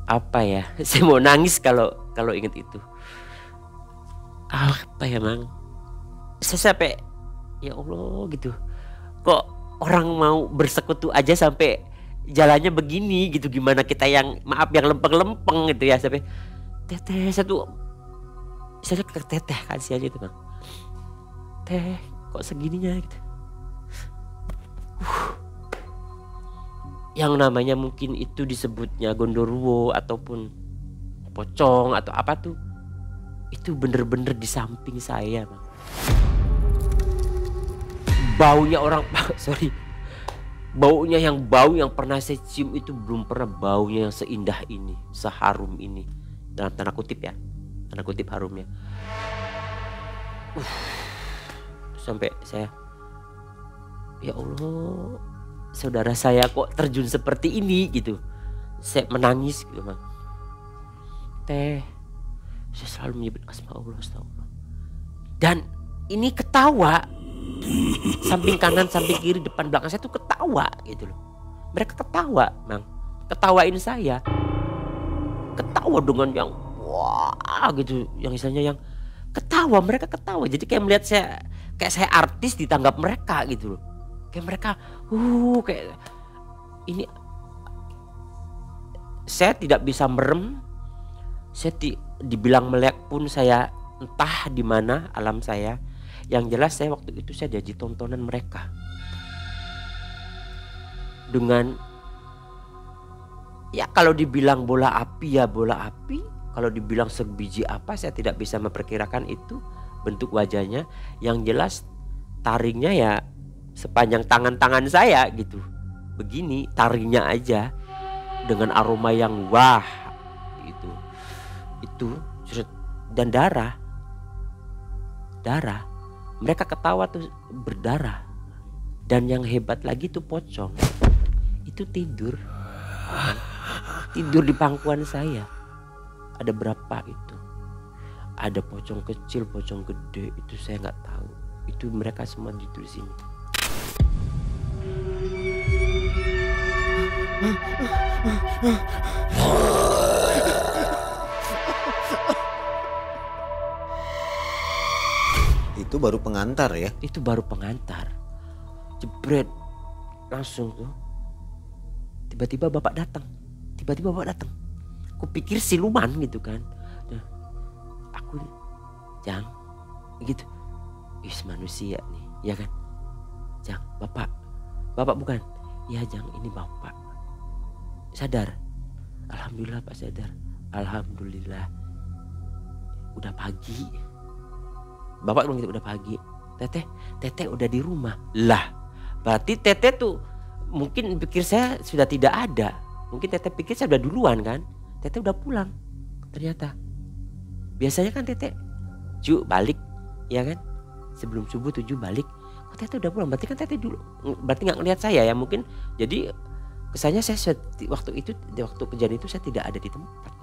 apa ya? Saya mau nangis kalau ingat itu. Apa ya Mang? Saya sampai ya Allah gitu. Kok orang mau bersekutu aja sampai jalannya begini gitu, gimana kita yang maaf yang lempeng-lempeng gitu ya, sampai teteh saya ke teteh kasih aja itu Bang. Teh kok segininya gitu. Yang namanya mungkin itu disebutnya gondoruo ataupun pocong atau apa tuh, itu bener-bener di samping saya Bang. Baunya orang baunya yang pernah saya cium itu belum pernah baunya yang seindah ini, seharum ini, dalam tanda kutip ya, tanda kutip harumnya. Sampai saya, ya Allah, saudara saya kok terjun seperti ini gitu. Saya menangis gitu Bang. Teh, saya selalu menyebut asma Allah, astagfirullah. Dan ini ketawa. Samping kanan, samping kiri, depan belakang saya tuh ketawa gitu loh. Mereka ketawa Bang, ketawain saya. Ketawa dengan yang wah gitu, yang misalnya yang ketawa, mereka ketawa. Jadi kayak melihat saya artis ditanggap mereka gitu loh. Kayak mereka kayak ini. Saya tidak bisa merem. Saya dibilang melek pun saya entah di mana alam saya. Yang jelas saya waktu itu saya jadi tontonan mereka. Dengan ya kalau dibilang bola api ya bola api. Kalau dibilang sebiji apa saya tidak bisa memperkirakan itu bentuk wajahnya. Yang jelas taringnya ya sepanjang tangan saya gitu. Begini taringnya aja. Dengan aroma yang wah itu dan darah. Mereka ketawa tuh berdarah. Dan yang hebat lagi tuh pocong. Itu tidur di pangkuan saya. Ada berapa itu? Ada pocong kecil, pocong gede, itu saya nggak tahu. Itu mereka semua tidur di sini. Itu baru pengantar ya? Itu baru pengantar. Jebret. Langsung tuh. Tiba-tiba bapak datang. Kupikir siluman gitu kan. Nah, aku Jang gitu. Is manusia nih, ya kan? Jang, bapak bukan? Ya Jang, ini bapak. Sadar? Alhamdulillah Pak sadar. Alhamdulillah. Udah pagi. Bapak bilang gitu, udah pagi. Teteh udah di rumah. Lah, berarti teteh tuh mungkin pikir saya sudah tidak ada. Mungkin teteh pikir saya udah duluan kan. Teteh udah pulang. Ternyata. Biasanya kan teteh balik, ya kan? Sebelum subuh 7 balik. Kok teteh udah pulang? Berarti kan teteh dulu. Berarti nggak ngelihat saya ya mungkin. Jadi kesannya saya waktu kejadian itu saya tidak ada di tempat.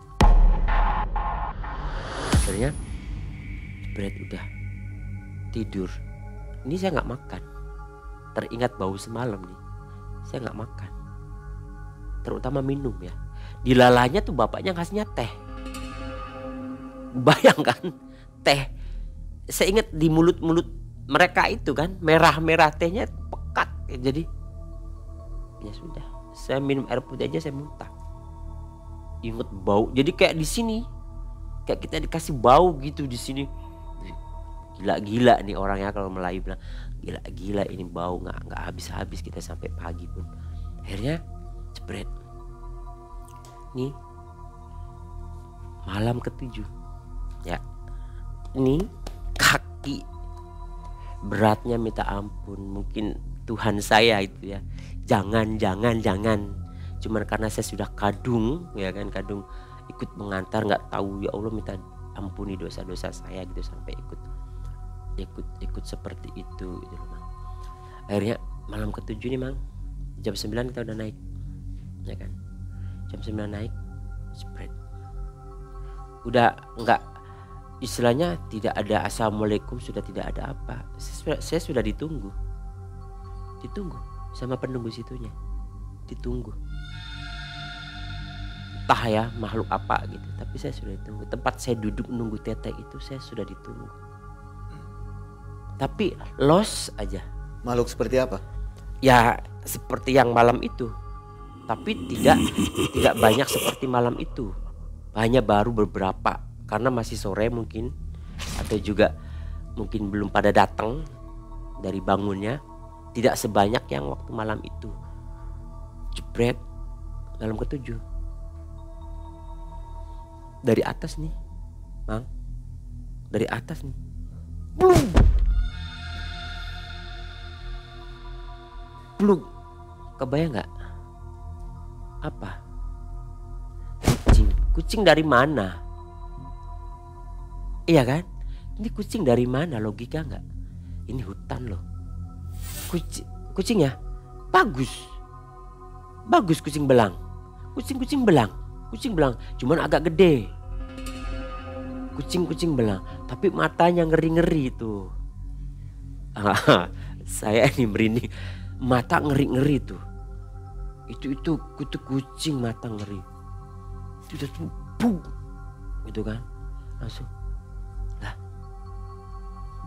Akhirnya berat udah tidur. Ini saya nggak makan. Teringat bau semalam nih. Saya nggak makan. Terutama minum ya. Di lalanya tuh bapaknya kasihnya teh. Bayangkan teh. Saya ingat di mulut mereka itu kan merah-merah tehnya pekat. Jadi ya sudah. Saya minum air putih aja saya muntah. Ingat bau. Jadi kayak di sini. Kayak kita dikasih bau gitu di sini. Gila-gila nih orangnya kalau Melayu bilang gila-gila ini bau nggak habis-habis kita sampai pagi pun. Akhirnya jebret nih malam ke-7 ya, ini kaki beratnya minta ampun, mungkin Tuhan saya itu ya, jangan cuman karena saya sudah kadung ya kan, kadung ikut mengantar, nggak tahu, ya Allah minta ampuni dosa-dosa saya gitu, sampai ikut seperti itu gitu loh Mang. Akhirnya malam ke-7 nih Mang, jam 9 kita udah naik ya kan, jam 9 naik spread, udah nggak, istilahnya tidak ada assalamualaikum, sudah tidak ada apa, saya sudah ditunggu sama penunggu situnya, ditunggu entah ya makhluk apa gitu, tapi saya sudah ditunggu. Tempat saya duduk nunggu Teteh itu saya sudah ditunggu, tapi los aja. Makhluk seperti apa? Ya seperti yang malam itu, tapi tidak banyak seperti malam itu, hanya baru beberapa karena masih sore mungkin, atau juga mungkin belum pada datang dari bangunnya, tidak sebanyak yang waktu malam itu. Jebret, malam ke-7 dari atas nih Mang, dari atas nih plug, kebayang nggak apa? Kucing dari mana? Iya kan? Ini kucing dari mana, logika nggak? Ini hutan loh. Kucingnya bagus kucing belang, kucing belang, cuman agak gede. Kucing belang, tapi matanya ngeri tuh. Saya ini merinding, mata ngeri tuh. Itu kutu kucing mata ngeri. Itu udah tuh, gitu kan, langsung lah,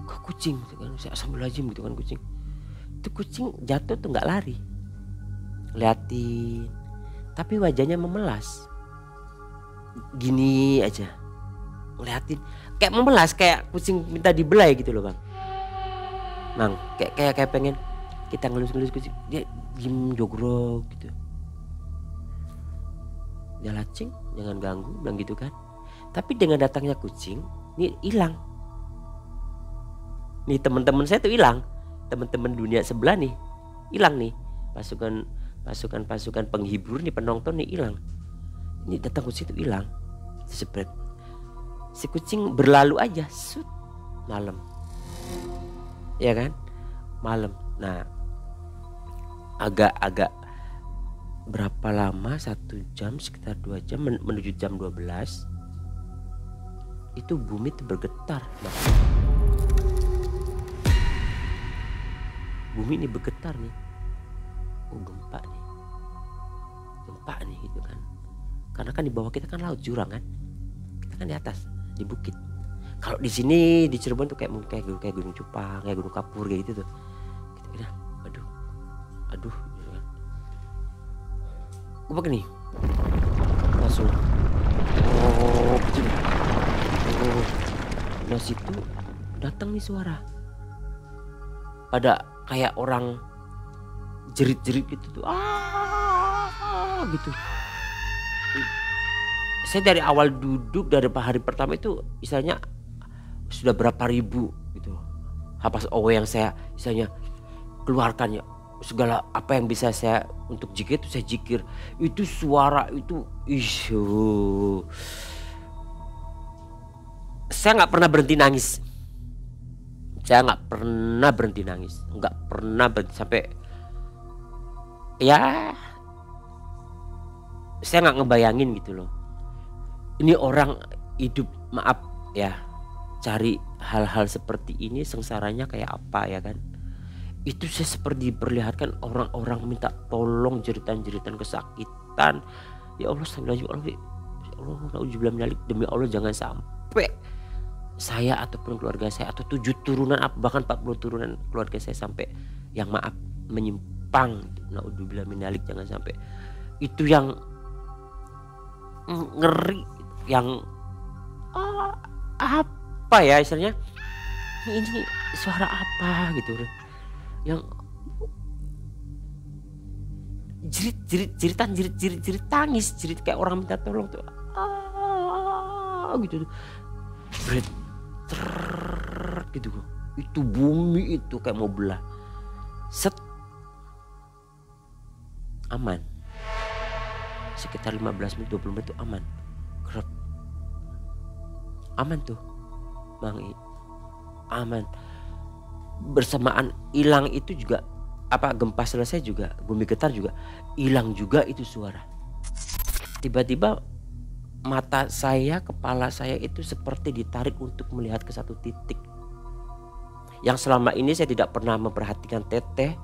kok kucing gitu kan, saya astagfirullahaladzim gitu kan, kucing itu jatuh tuh nggak lari, liatin, tapi wajahnya memelas, gini aja ngeliatin, kayak memelas, kayak kucing minta dibelai gitu loh Bang, kayak pengen kita ngelus kucing, dia diem jogrok gitu. Dia lacing, jangan ganggu, bilang gitu kan. Tapi dengan datangnya kucing, ini hilang. Nih teman-teman saya tuh hilang, teman-teman dunia sebelah nih hilang nih, pasukan penghibur nih, penonton nih hilang. Ini datang kucing tuh hilang, spread. Si kucing berlalu aja, sut, malam, ya kan, malam. Nah, agak berapa lama, 1 jam, sekitar 2 jam menuju jam 12 itu bumi tuh bergetar. Nah, bumi ini bergetar nih, gempa nih gitu kan, karena kan di bawah kita kan laut, jurang kan, kita kan di atas di bukit. Kalau di sini di Cirebon tuh kayak Gunung Cupang, kayak Gunung Kapur kayak gitu tuh, kita kira aduh gitu kan. Gue begini langsung gitu. Nah situ datang nih suara, pada kayak orang jerit-jerit gitu tuh, gitu. Saya dari awal duduk, dari hari pertama itu istilahnya sudah berapa ribu gitu hapas owe yang saya istilahnya keluarkan ya, segala apa yang bisa saya untuk jikir itu saya jikir. Itu suara itu saya nggak pernah berhenti nangis, nggak pernah berhenti sampai ya saya nggak ngebayangin gitu loh, ini orang hidup, maaf ya, cari hal-hal seperti ini sengsaranya kayak apa ya kan. Itu saya seperti diperlihatkan orang-orang minta tolong, jeritan-jeritan kesakitan. Ya Allah, astagfirullahaladzim, ya Allah, nauzubillah minalik, demi Allah jangan sampai saya ataupun keluarga saya atau 7 turunan bahkan 40 turunan keluarga saya sampai yang maaf menyimpang. Nauzubillah minalik, jangan sampai. Itu yang ngeri, yang apa ya istilahnya, ini suara apa gitu, yang jerit tangis, jerit kayak orang minta tolong tuh. Gitu tuh. Jerit gitu. Itu bumi itu kayak mau belah. Set. Aman. Sekitar 15 menit 20 menit itu aman. Krep. Aman tuh. Mang I. Aman. Bersamaan hilang itu juga gempa selesai juga, bumi getar juga, hilang juga itu suara. Tiba-tiba mata saya, kepala saya itu seperti ditarik untuk melihat ke satu titik. Yang selama ini saya tidak pernah memperhatikan teteh,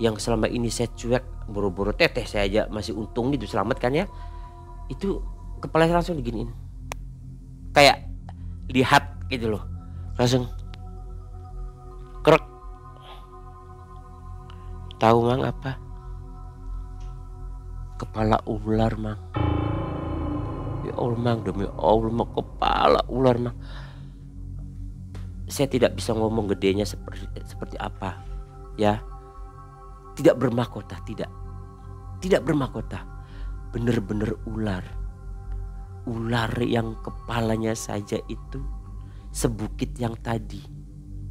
yang selama ini saya cuek, boro-boro teteh saya aja masih untung itu selamatkan ya. Itu kepala saya langsung diginiin. Kayak lihat gitu loh. Langsung krek. Tahu Mang apa? Kepala ular Mang. Ya Allah Mang, demi Allah Mang, kepala ular Mang. Saya tidak bisa ngomong gedenya seperti apa ya. Tidak bermahkota, tidak bermahkota. Bener-bener ular. Ular yang kepalanya saja itu sebukit yang tadi,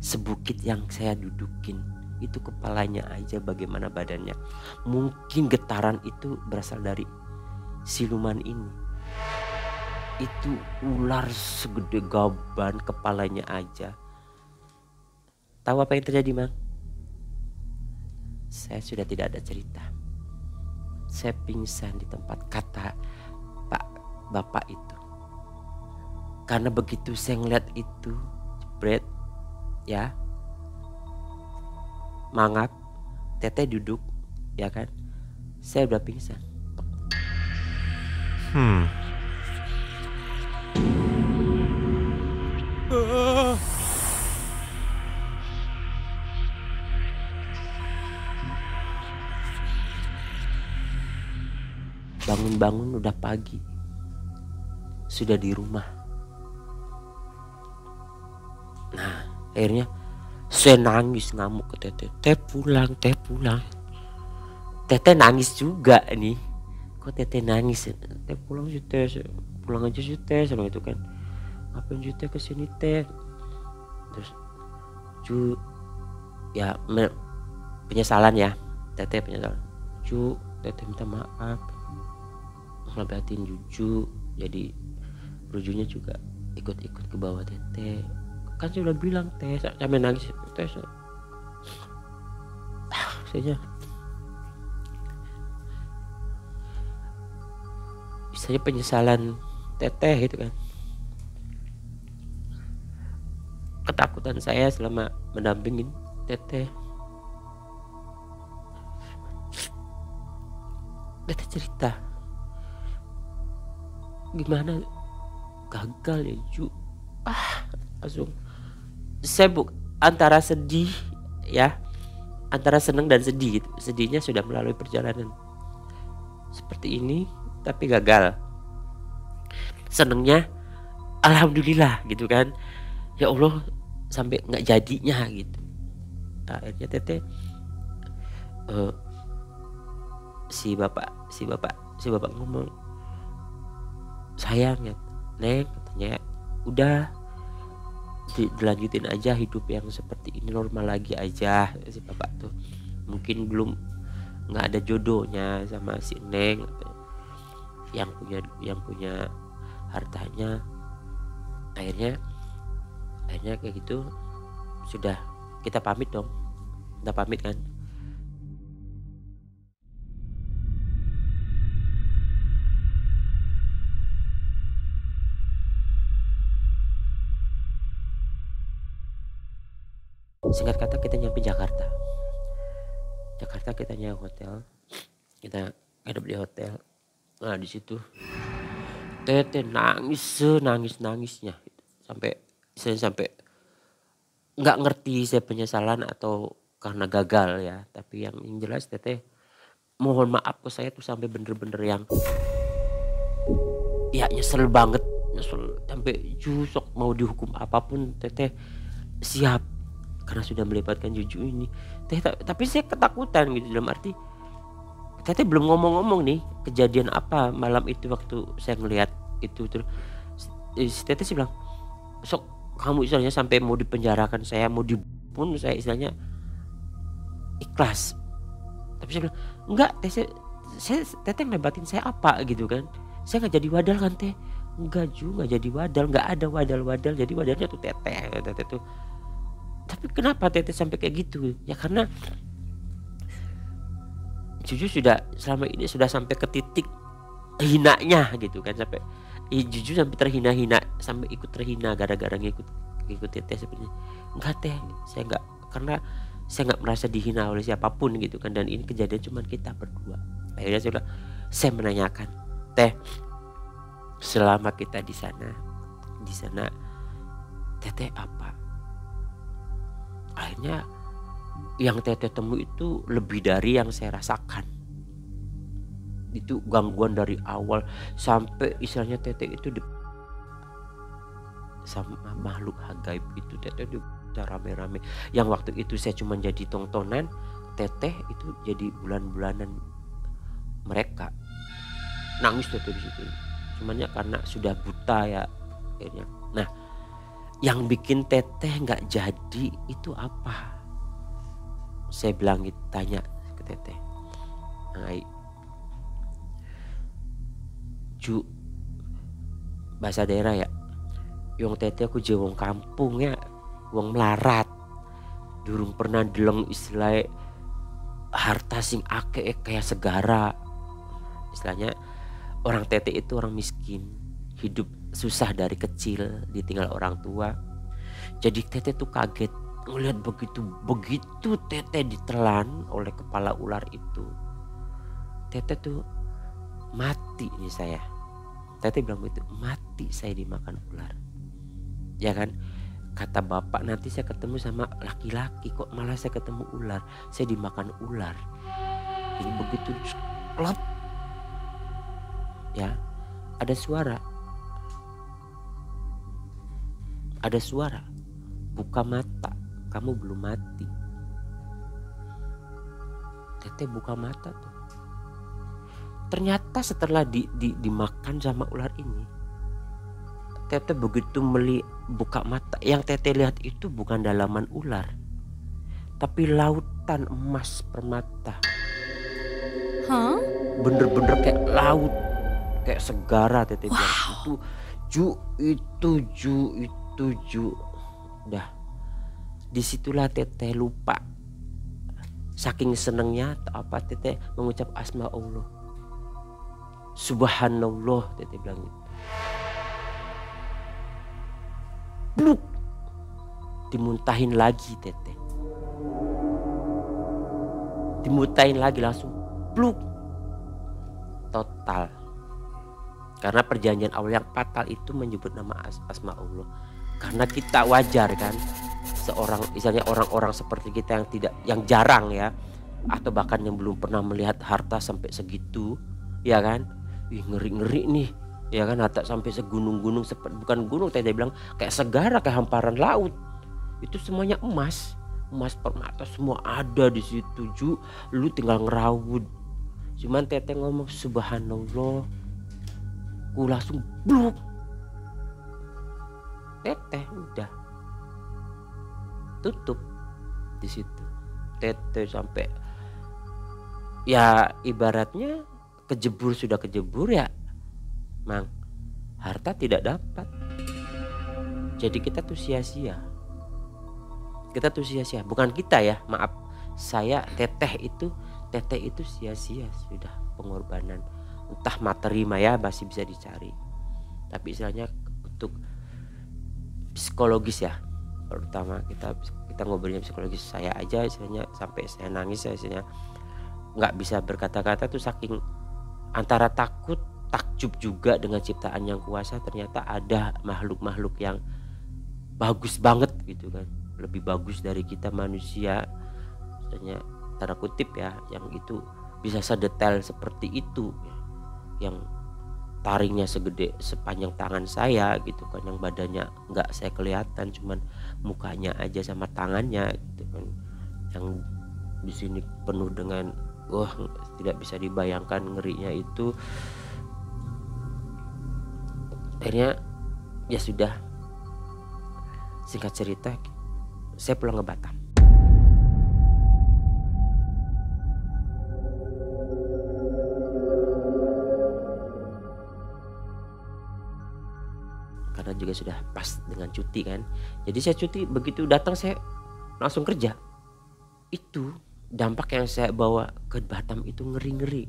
sebukit yang saya dudukin, itu kepalanya aja bagaimana badannya. Mungkin getaran itu berasal dari siluman ini. Itu ular segede gaban kepalanya aja. Tahu apa yang terjadi Mang? Saya sudah tidak ada cerita. Saya pingsan di tempat kata bapak itu. Karena begitu saya ngeliat itu, jebret ya, mangap, teteh duduk, ya kan, saya udah pingsan. Bangun-bangun udah pagi, sudah di rumah. Nah akhirnya saya nangis ngamuk ke teteh. Teh pulang. Teteh nangis juga nih. Kok teteh nangis? Teh pulang sih teh. Pulang aja sih teh. Sama itu kan. Ngapain sih teh kesini teh? Terus cu ya penyesalan ya. Teteh penyesalan. Cu, teteh minta maaf. Ngelebatin Juju. Jadi Jujunya juga ikut-ikut ke bawah teteh. Kan saya udah bilang teh, sampai nangis teh. Saya penyesalan teteh gitu kan. Ketakutan saya selama mendampingin teteh. Teteh cerita gimana gagal ya Ju. Langsung saya antara sedih ya, antara seneng dan sedih gitu. Sedihnya sudah melalui perjalanan seperti ini tapi gagal. Senengnya alhamdulillah gitu kan, ya Allah sampai nggak jadinya gitu. Akhirnya teteh si bapak ngomong, sayang ya Neng, katanya udah dilanjutin aja hidup yang seperti ini, normal lagi aja. Si bapak tuh mungkin belum nggak ada jodohnya sama si Neng yang punya hartanya. Akhirnya kayak gitu. Sudah kita pamit dong, kita pamit kan. Singkat kata kita nyampe Jakarta. Kita nyewa hotel, kita nginep di hotel. Nah di situ teteh nangisnya sampai nggak ngerti saya penyesalan atau karena gagal ya. Tapi yang jelas teteh mohon maaf ke saya tuh sampai bener-bener yang ya nyesel banget, sampai jusok mau dihukum apapun teteh siap. Karena sudah melibatkan Juju ini. Tapi saya ketakutan gitu, dalam arti Teteh belum ngomong-ngomong nih kejadian apa malam itu waktu saya ngelihat itu. Terus si Teteh sih bilang, "Sok kamu istilahnya sampai mau dipenjarakan saya, mau dibunuh saya istilahnya ikhlas." Tapi saya bilang, "Enggak teh, Teteh ngebatin saya apa gitu kan. Saya nggak jadi wadal kan teh." "Enggak juga jadi wadal, nggak ada wadal-wadal, jadi wadalnya tuh Teteh tuh." Tapi kenapa Teteh sampai kayak gitu? Ya karena Juju sudah selama ini sudah sampai ke titik hinanya gitu kan, sampai Juju sampai terhina-hina, sampai ikut terhina gara-gara ngikut Teteh seperti enggak teh, saya enggak, karena saya enggak merasa dihina oleh siapapun gitu kan, dan ini kejadian cuman kita berdua. Akhirnya saya menanyakan, "Teh, selama kita di sana Teteh apa?" Akhirnya yang Teteh temui itu lebih dari yang saya rasakan. Itu gangguan dari awal sampai istilahnya Teteh itu sama makhluk gaib itu. Teteh udah rame-rame. Yang waktu itu saya cuma jadi tontonan, Teteh itu jadi bulan-bulanan mereka. Nangis Teteh di situ. Cuman ya karena sudah buta ya akhirnya. Nah, yang bikin Teteh nggak jadi itu apa? Saya bilang gitu, tanya ke Teteh, "Hai, Ju, bahasa daerah ya, yang Teteh aku jewong kampung ya, wong melarat, durung pernah deleng istilah harta sing akeh kayak segara." Istilahnya orang Teteh itu orang miskin, hidup susah dari kecil, ditinggal orang tua. Jadi Teteh tuh kaget ngelihat begitu Teteh ditelan oleh kepala ular itu. Teteh tuh mati nih saya. Teteh bilang begitu, "Mati saya dimakan ular." Ya kan? Kata bapak, nanti saya ketemu sama laki-laki, kok malah saya ketemu ular, saya dimakan ular. Jadi begitu klop, ya ada suara, "Buka mata, kamu belum mati." Teteh buka mata tuh. Ternyata setelah dimakan sama ular ini, Teteh begitu buka mata, yang Teteh lihat itu bukan dalaman ular, tapi lautan emas permata. Hah? Bener-bener kayak laut, kayak segara. Teteh bilang itu Ju. Dah, disitulah Teteh lupa. Saking senengnya apa Teteh mengucap asma Allah. Subhanallah, Teteh bilang gitu. Bluk, dimuntahin lagi Teteh. Dimuntahin lagi langsung bluk. Total. Karena perjanjian awal yang fatal itu menyebut nama asma Allah. Karena kita wajar kan, seorang misalnya orang-orang seperti kita yang jarang ya, atau bahkan yang belum pernah melihat harta sampai segitu, ya kan? Ih, ngeri-ngeri nih, ya kan, harta sampai segunung-gunung, bukan gunung, Teteh bilang kayak segara, kayak hamparan laut. Itu semuanya emas permata semua ada di situ, Ju. Lu tinggal ngerawud. Cuman Teteh ngomong subhanallah, ku langsung bluk. Teteh udah tutup di situ. Teteh sampai ya ibaratnya sudah kejebur ya, Mang. Harta tidak dapat. Jadi kita tuh sia-sia. Bukan kita ya, maaf. Teteh itu sia-sia sudah pengorbanan. Entah materi mah ya masih bisa dicari. Tapi istilahnya untuk psikologis ya, terutama kita ngobrolnya psikologis, saya aja istilahnya sampai saya nangis, istilahnya nggak bisa berkata-kata tuh, saking antara takjub juga dengan ciptaan yang kuasa. Ternyata ada makhluk-makhluk yang bagus banget gitu kan, lebih bagus dari kita manusia, istilahnya tanda kutip ya, yang itu bisa sedetail seperti itu, yang taringnya sepanjang tangan saya gitu kan, yang badannya nggak saya kelihatan, cuman mukanya aja sama tangannya gitu kan, yang di sini penuh dengan Wah, tidak bisa dibayangkan ngerinya itu. Akhirnya ya sudah, singkat cerita saya pulang ke Batam. Karena juga sudah pas dengan cuti kan. Jadi saya cuti, begitu datang saya langsung kerja. Itu dampak yang saya bawa ke Batam itu ngeri-ngeri.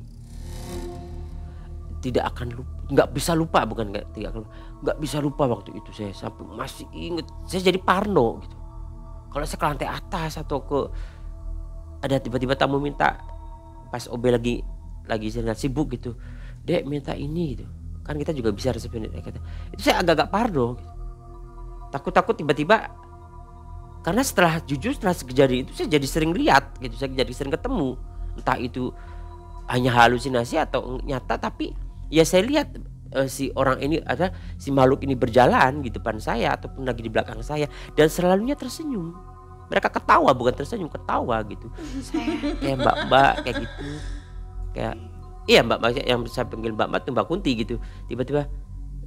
Tidak akan lupa, nggak bisa lupa, bukan nggak bisa lupa waktu itu saya sampai masih inget. Saya jadi parno gitu. Kalau saya ke lantai atas atau ada tiba-tiba tamu minta, pas OB lagi sibuk gitu, Dek minta ini gitu. Kan kita juga bisa resepin kata. Itu saya agak-agak parno gitu. Takut tiba-tiba, karena setelah kejadian itu saya jadi sering lihat gitu, saya jadi sering ketemu. Entah itu hanya halusinasi atau nyata, tapi ya saya lihat si orang ini, ada si makhluk ini berjalan di depan saya ataupun lagi di belakang saya, dan selalunya tersenyum. Mereka ketawa, bukan tersenyum, ketawa gitu. Kayak mbak-mbak kayak gitu. Kayak iya mbak-mbak yang saya panggil mbak-mbak tuh Mbak Kunti gitu. Tiba-tiba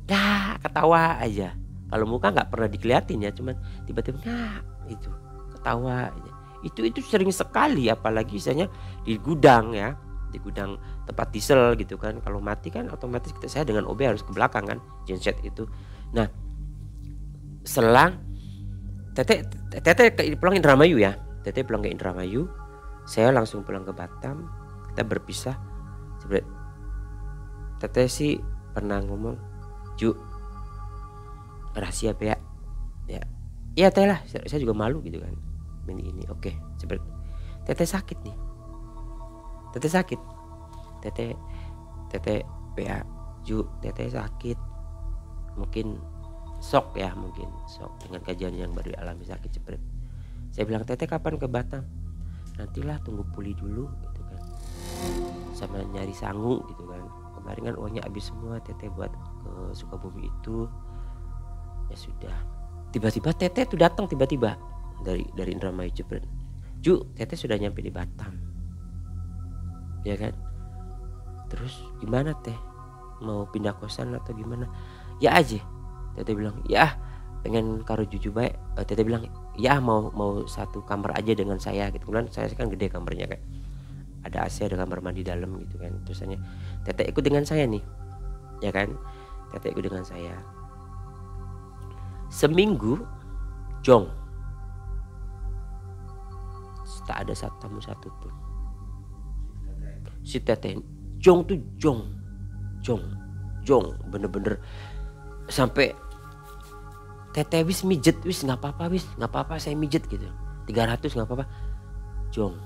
dah ketawa aja. Kalau muka nggak pernah dikeliatin ya, cuman tiba-tiba itu ketawa aja. Itu sering sekali, apalagi misalnya di gudang ya. Di gudang tempat diesel gitu kan, kalau mati kan otomatis saya dengan OB harus ke belakang kan, genset itu. Nah, selang Tete pulang Indramayu ya, Tete pulang ke Indramayu, saya langsung pulang ke Batam, kita berpisah. Sebenarnya Tete sih pernah ngomong, Ju, rahasia ya, ya Teh lah, saya juga malu gitu kan, ini oke. Sebenarnya Tete sakit nih. Tete sakit, Tete PA, Ju, Tete sakit, mungkin shock dengan kejadian yang baru dialami, sakit cepet. Saya bilang, Tete kapan ke Batam? Nantilah, tunggu pulih dulu gitu kan, sama nyari sangu gitu kan. Kemarin kan uangnya habis semua Tete buat ke Sukabumi itu. Ya sudah, tiba-tiba Tete tuh datang tiba-tiba dari Indramayu cepet. Ju, Tete sudah nyampe di Batam. Ya kan, terus gimana Teh, mau pindah kosan atau gimana? Ya aja, Tete bilang ya pengen karo Juju baik. Tete bilang ya mau satu kamar aja dengan saya gitu. Kemudian saya kan gede kamarnya kan, ada AC, ada kamar mandi dalam gitu kan. Terusannya Tete ikut dengan saya nih, ya kan, Tete ikut dengan saya. Seminggu jong, tak ada tamu satu pun. Si Tete jong, bener-bener sampai Tete wis mijet, wis nggak apa-apa saya mijet gitu, 300 nggak apa-apa, jong,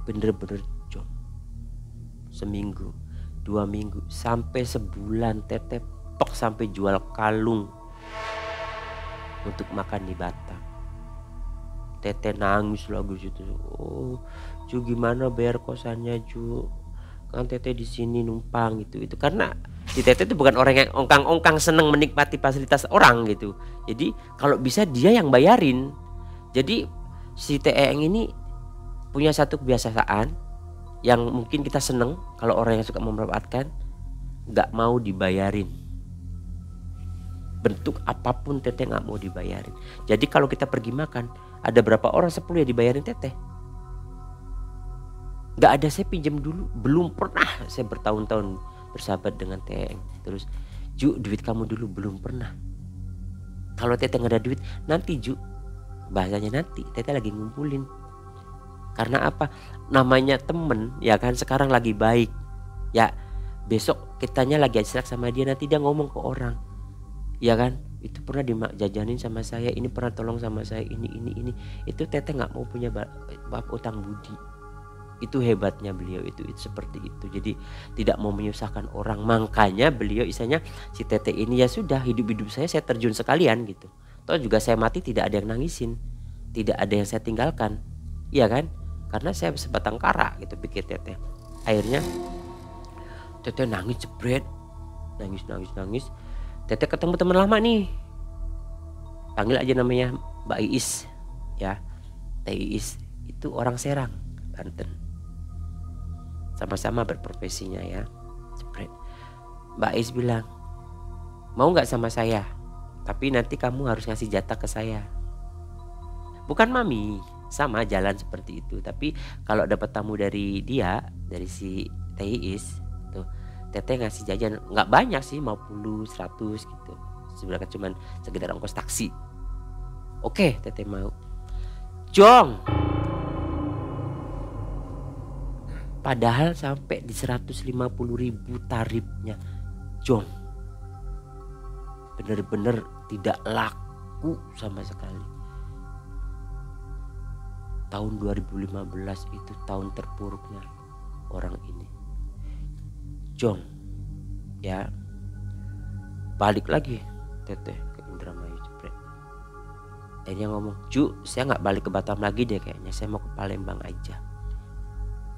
bener-bener jong. Seminggu, 2 minggu, sampai sebulan Tete pok sampai jual kalung untuk makan di Batam. Tete nangis lagu situ. Oh, Ju gimana bayar kosannya Ju? Kan Tete di sini numpang gitu. Itu karena si Tete itu bukan orang yang ongkang-ongkang seneng menikmati fasilitas orang gitu. Jadi kalau bisa dia yang bayarin. Jadi si Teeng ini punya satu kebiasaan yang mungkin kita seneng kalau orang yang suka memanfaatkan, nggak mau dibayarin. Bentuk apapun Tete nggak mau dibayarin. Jadi kalau kita pergi makan, ada berapa orang 10 ya dibayarin Tete. Gak ada saya pinjam dulu, belum pernah saya bertahun-tahun bersahabat dengan Teeng. Terus Ju, duit kamu dulu, belum pernah. Kalau Tete nggak ada duit, nanti Ju, bahasanya nanti Tete lagi ngumpulin. Karena apa? Namanya temen ya kan, sekarang lagi baik ya, besok kitanya lagi aja sama dia, nanti dia ngomong ke orang ya kan, itu pernah dijajanin sama saya, ini pernah tolong sama saya, ini. Itu Tete nggak mau punya bab utang budi. Itu hebatnya beliau itu seperti itu. Jadi tidak mau menyusahkan orang. Makanya beliau isanya si Tete ini ya sudah, hidup saya terjun sekalian gitu. Toh juga saya mati tidak ada yang nangisin, tidak ada yang saya tinggalkan, iya kan? Karena saya sebatang kara gitu, pikir Tete. Akhirnya Tete nangis jebret, nangis. Tete ketemu teman lama nih, panggil aja namanya Mbak Iis ya, Teh Iis, itu orang Serang Banten. Sama-sama berprofesinya ya. Jepret. Mbak Is bilang, mau gak sama saya? Tapi nanti kamu harus ngasih jatah ke saya. Bukan mami, sama jalan seperti itu. Tapi kalau dapat tamu dari dia, dari si Teh Is, tuh Teteh ngasih jajan nggak banyak sih, 50, 100 gitu. Sebenarnya cuman sekedar ongkos taksi. Oke, Teteh mau. Jong. Padahal sampai di 150.000 tarifnya. Jong. Bener-bener tidak laku sama sekali. Tahun 2015 itu tahun terpuruknya orang ini. Jong, ya balik lagi Teteh ke Indramayu. Jepret. Akhirnya ngomong, Ju, saya nggak balik ke Batam lagi deh kayaknya, saya mau ke Palembang aja.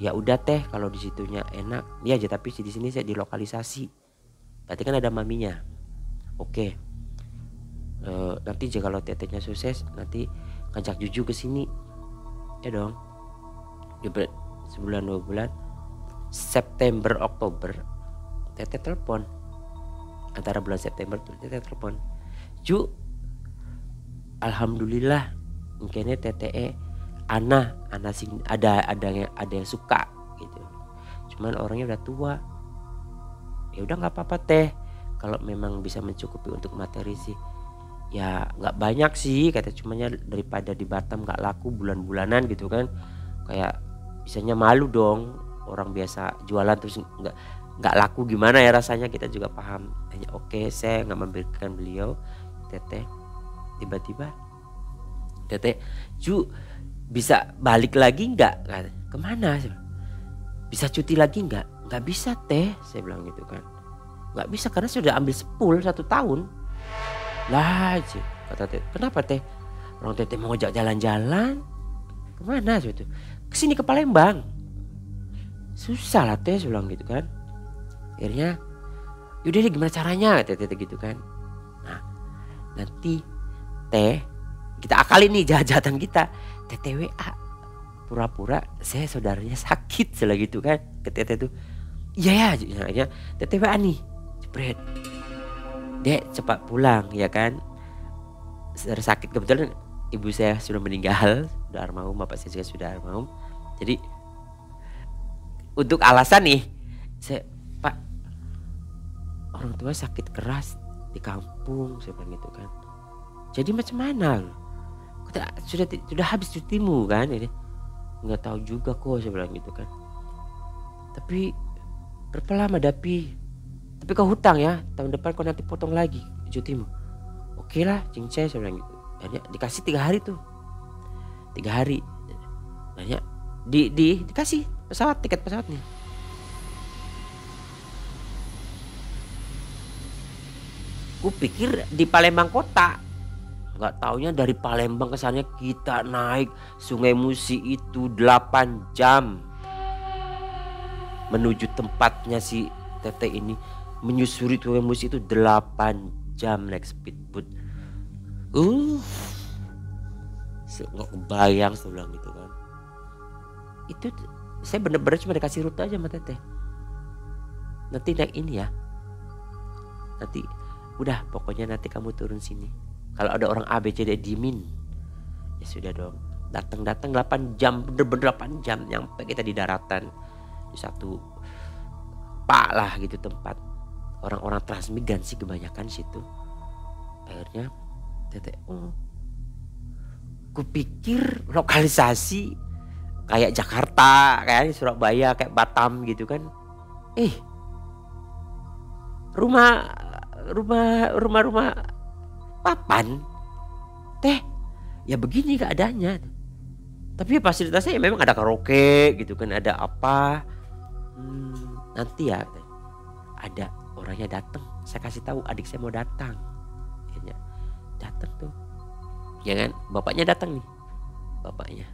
Ya udah Teh, kalau di situnya enak, iya aja, tapi di sini saya dilokalisasi. Berarti kan ada maminya. Oke. Nanti aja kalau Tetehnya sukses, nanti ngajak Juju ke sini. Ya dong. Jepret. Sebulan 2 bulan. September Oktober Teteh telepon. Antara bulan September tuh Teteh telepon. Ju, alhamdulillah mungkinnya Teteh Ana sing ada yang suka gitu. Cuman orangnya udah tua. Ya udah nggak apa-apa Teh, kalau memang bisa mencukupi untuk materi sih. Ya nggak banyak sih kata, cumannya daripada di Batam nggak laku bulan-bulanan gitu kan. Kayak bisanya malu dong, orang biasa jualan terus nggak laku gimana ya rasanya, kita juga paham. Hanya oke, saya nggak memberikan beliau. Teteh tiba-tiba, Teteh, Ju bisa balik lagi nggak? Kemana? Bisa cuti lagi nggak? Nggak bisa Teh, saya bilang gitu kan. Nggak bisa karena sudah ambil sepul 1 tahun. Lah aja kata Teteh, kenapa Teh? Orang Teteh mau ngajak jalan-jalan. Kemana itu? Kesini ke Palembang. Susah lah Teh, saya bilang gitu kan. Akhirnya yaudah deh, gimana caranya Teteh gitu kan. Nah nanti Teh, kita akalin nih jahat-jahatan kita. Teteh WA pura-pura saya saudaranya sakit selagi gitu kan ke Teteh tuh. Iya ya, Teteh WA nih. Jepret. Dek cepat pulang ya kan. Saudara sakit, kebetulan ibu saya sudah meninggal, sudah almarhum, bapak saya juga sudah almarhum. Jadi untuk alasan nih, saya, Pak, orang tua sakit keras di kampung, saya bilang gitu kan. Jadi macam mana? Sudah habis cutimu kan? Ini nggak tahu juga kok, saya bilang gitu kan. Tapi berapa lama Dapi? Tapi kau hutang ya, tahun depan kau nanti potong lagi cutimu. Oke lah, cincai, saya bilang gitu. Akhirnya dikasih 3 hari tuh, 3 hari. Akhirnya dikasih tiket pesawatnya. Kupikir di Palembang kota. Nggak taunya dari Palembang kesannya kita naik Sungai Musi itu 8 jam menuju tempatnya si Teteh ini. Menyusuri Sungai Musi itu 8 jam naik speedboat. Nggak kebayang, saya bilang gitu kan. Itu saya bener-bener cuma dikasih rute aja sama Teteh. Nanti naik ini ya. Nanti udah, pokoknya nanti kamu turun sini. Kalau ada orang A, B, C, D diemin. Ya sudah dong. Datang 8 jam, bener-bener 8 jam nyampe kita di daratan. Di satu pak lah gitu tempat. Orang-orang transmigran sih kebanyakan situ. Akhirnya Teteh, kupikir lokalisasi kayak Jakarta, kayak Surabaya, kayak Batam gitu kan. Rumah papan Teh ya begini keadaannya. Tapi fasilitasnya ya memang ada karaoke gitu kan, ada apa. Nanti ya ada orangnya datang, saya kasih tahu adik saya mau datang. Akhirnya datang tuh, ya kan, bapaknya datang nih, bapaknya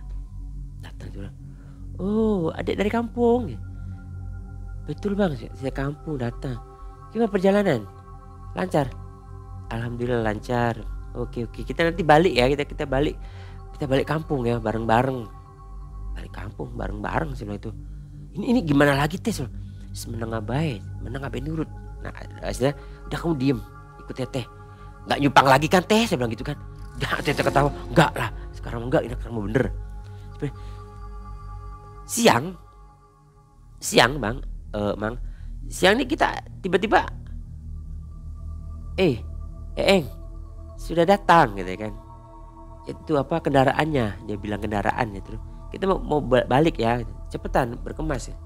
datang juga. Oh, adik dari kampung. Betul bang, saya kampung datang. Gimana perjalanan? Lancar? Alhamdulillah lancar. Oke, kita nanti balik ya, kita balik kampung ya bareng-bareng. balik kampung bareng-bareng saya bilang itu. Ini gimana lagi teh? Menengah baik nurut. Nah akhirnya udah kamu diem ikut teteh. Nggak nyupang lagi kan teh? Saya bilang gitu kan. Udah teteh ketawa. Enggak lah sekarang enggak, ini kamu bener. Siang bang, mang. Siang ini kita tiba-tiba Eng sudah datang gitu kan. Itu apa kendaraannya, dia bilang kendaraan itu. Kita mau balik ya, cepetan berkemas ya.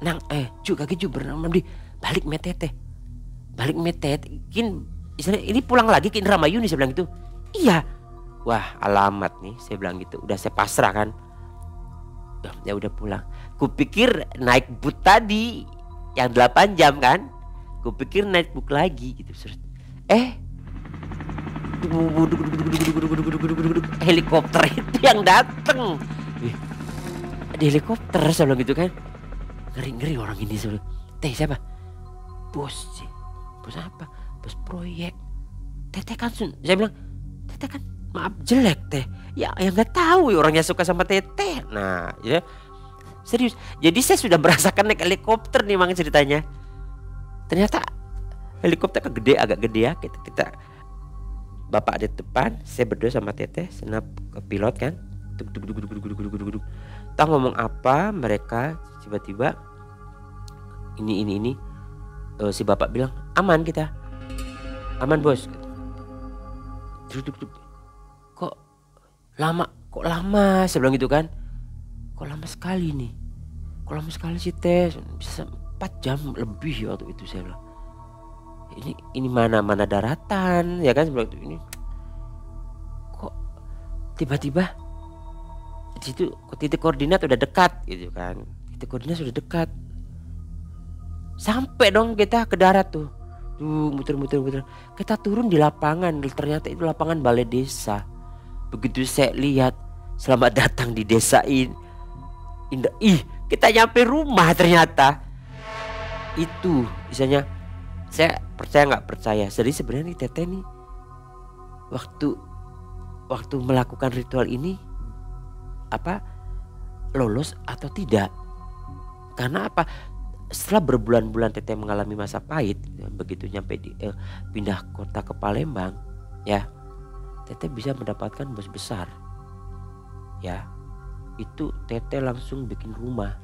Nang kaki berenang mandi balik metete. Balik metete, ini pulang lagi ke Indramayu nih saya bilang gitu. Iya. Wah, alamat nih saya bilang gitu. Udah saya pasrah kan. Ya udah pulang. Kupikir naik boot tadi yang 8 jam kan. Kupikir naik boot lagi gitu. Helikopter itu yang dateng. Ada helikopter saya bilang gitu kan. Ngeri orang ini saya bilang. Teh siapa? Bos apa? Bos proyek. Teteh kan saya bilang teteh kan maaf jelek teh. Ya yang nggak tahu ya orangnya suka sama teteh. Nah ya serius. Jadi saya sudah merasakan naik helikopter nih mang ceritanya. Ternyata helikopter agak gede ya. Kita bapak di depan, saya berdua sama teteh, senap ke pilot kan. Duduk. Entah ngomong apa mereka tiba-tiba ini si bapak bilang aman kita. Aman bos. Duduk. Kok lama saya bilang gitu kan. Kok lama sekali nih. Kok lama sekali sih teh. Bisa 4 jam lebih waktu itu saya bilang. Ini mana daratan ya kan sebelah itu. Ini kok tiba-tiba di situ titik koordinat udah dekat gitu kan. Titik koordinat sudah dekat. Sampai dong kita ke darat tuh. Muter. Kita turun di lapangan. Ternyata itu lapangan balai desa. Begitu saya lihat selamat datang di desa ini. Indah. Kita nyampe rumah ternyata. Itu misalnya saya percaya nggak percaya. Jadi sebenarnya nih teteh nih waktu melakukan ritual ini apa lolos atau tidak? Karena apa? Setelah berbulan-bulan teteh mengalami masa pahit, begitu nyampe pindah kota ke Palembang, ya teteh bisa mendapatkan bos besar, ya itu teteh langsung bikin rumah.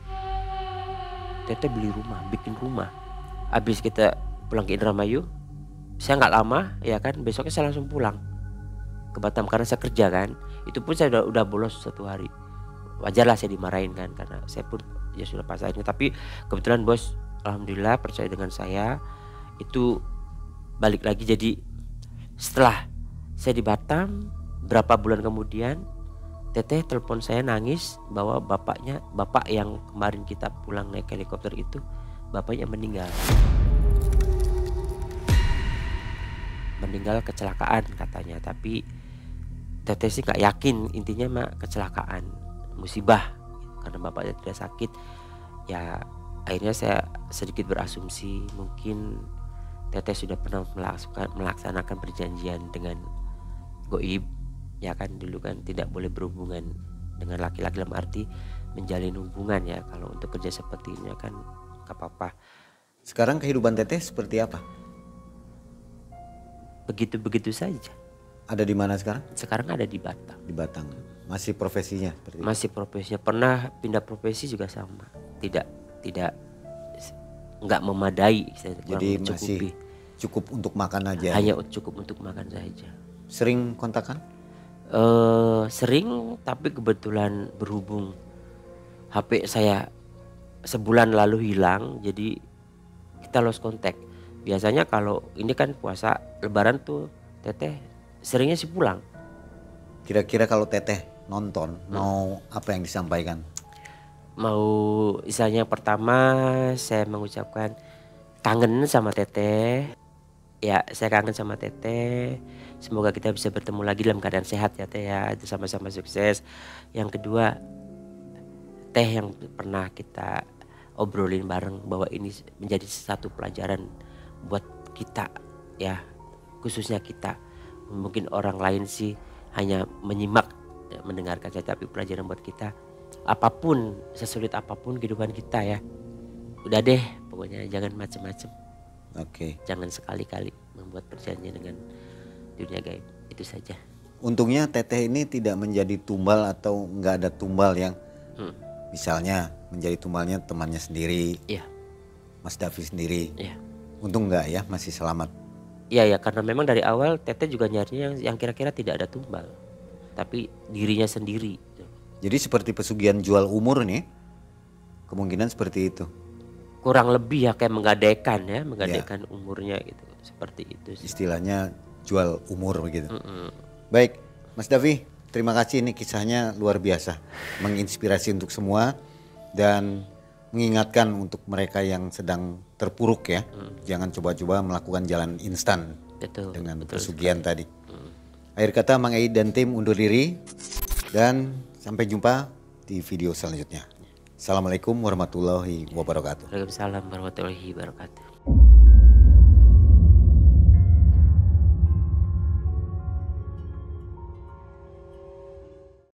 Teteh beli rumah, bikin rumah. Habis kita pulang ke Indramayu, saya nggak lama, ya kan besoknya saya langsung pulang ke Batam karena saya kerja kan. Itu pun saya udah bolos 1 hari. Wajarlah saya dimarahin kan karena saya pun ya sudah pasarnya. Tapi kebetulan bos alhamdulillah percaya dengan saya. Itu balik lagi. Jadi setelah saya di Batam berapa bulan kemudian teteh telepon saya nangis bahwa bapak yang kemarin kita pulang naik helikopter itu bapaknya meninggal kecelakaan katanya. Tapi teteh sih nggak yakin, intinya mah kecelakaan musibah karena bapaknya tidak sakit. Ya akhirnya saya sedikit berasumsi mungkin teteh sudah pernah melaksanakan perjanjian dengan goib, ya kan. Dulu kan tidak boleh berhubungan dengan laki-laki dalam arti menjalin hubungan ya. Kalau untuk kerja seperti ini kan gak apa-apa. Sekarang kehidupan teteh seperti apa? Begitu saja. Ada di mana sekarang? Sekarang ada di Batam. Di Batam. Masih profesinya seperti itu? Masih profesinya. Pernah pindah profesi juga sama. Tidak nggak memadai. Jadi masih cukup untuk makan aja. Hanya cukup untuk makan saja. Sering kontakan? Sering, tapi kebetulan berhubung HP saya sebulan lalu hilang, jadi kita lost contact. Biasanya kalau ini kan puasa lebaran tuh teteh seringnya sih pulang. Kira-kira kalau teteh nonton mau apa yang disampaikan? Mau misalnya pertama saya mengucapkan kangen sama teteh. Ya saya kangen sama teteh. Semoga kita bisa bertemu lagi dalam keadaan sehat ya teh ya. Itu sama-sama sukses. Yang kedua, teh yang pernah kita obrolin bareng bahwa ini menjadi satu pelajaran buat kita ya. Khususnya kita. Mungkin orang lain sih hanya menyimak, mendengarkan saja, tapi pelajaran buat kita. apapun, sesulit apapun kehidupan kita ya. Udah deh, pokoknya jangan macem-macem. Oke. Jangan sekali-kali membuat perjanjian dengan dunia gaib. Itu saja. Untungnya Teteh ini tidak menjadi tumbal atau nggak ada tumbal yang misalnya menjadi tumbalnya temannya sendiri, Iya, Mas Davi sendiri. iya. Untung nggak ya, masih selamat. Iya ya, karena memang dari awal Teteh juga nyarinya yang kira-kira tidak ada tumbal. Tapi dirinya sendiri. Jadi seperti pesugihan jual umur nih, kemungkinan seperti itu. Kurang lebih ya kayak menggadaikan ya, menggadaikan umurnya gitu. Seperti itu sih. Istilahnya jual umur begitu. Baik, Mas Davi, terima kasih, ini kisahnya luar biasa, menginspirasi untuk semua dan mengingatkan untuk mereka yang sedang terpuruk ya, jangan coba-coba melakukan jalan instan Betul, dengan betul pesugihan tadi. Akhir kata Mang Ei dan tim undur diri dan sampai jumpa di video selanjutnya. Assalamualaikum warahmatullahi wabarakatuh. Waalaikumsalam warahmatullahi wabarakatuh.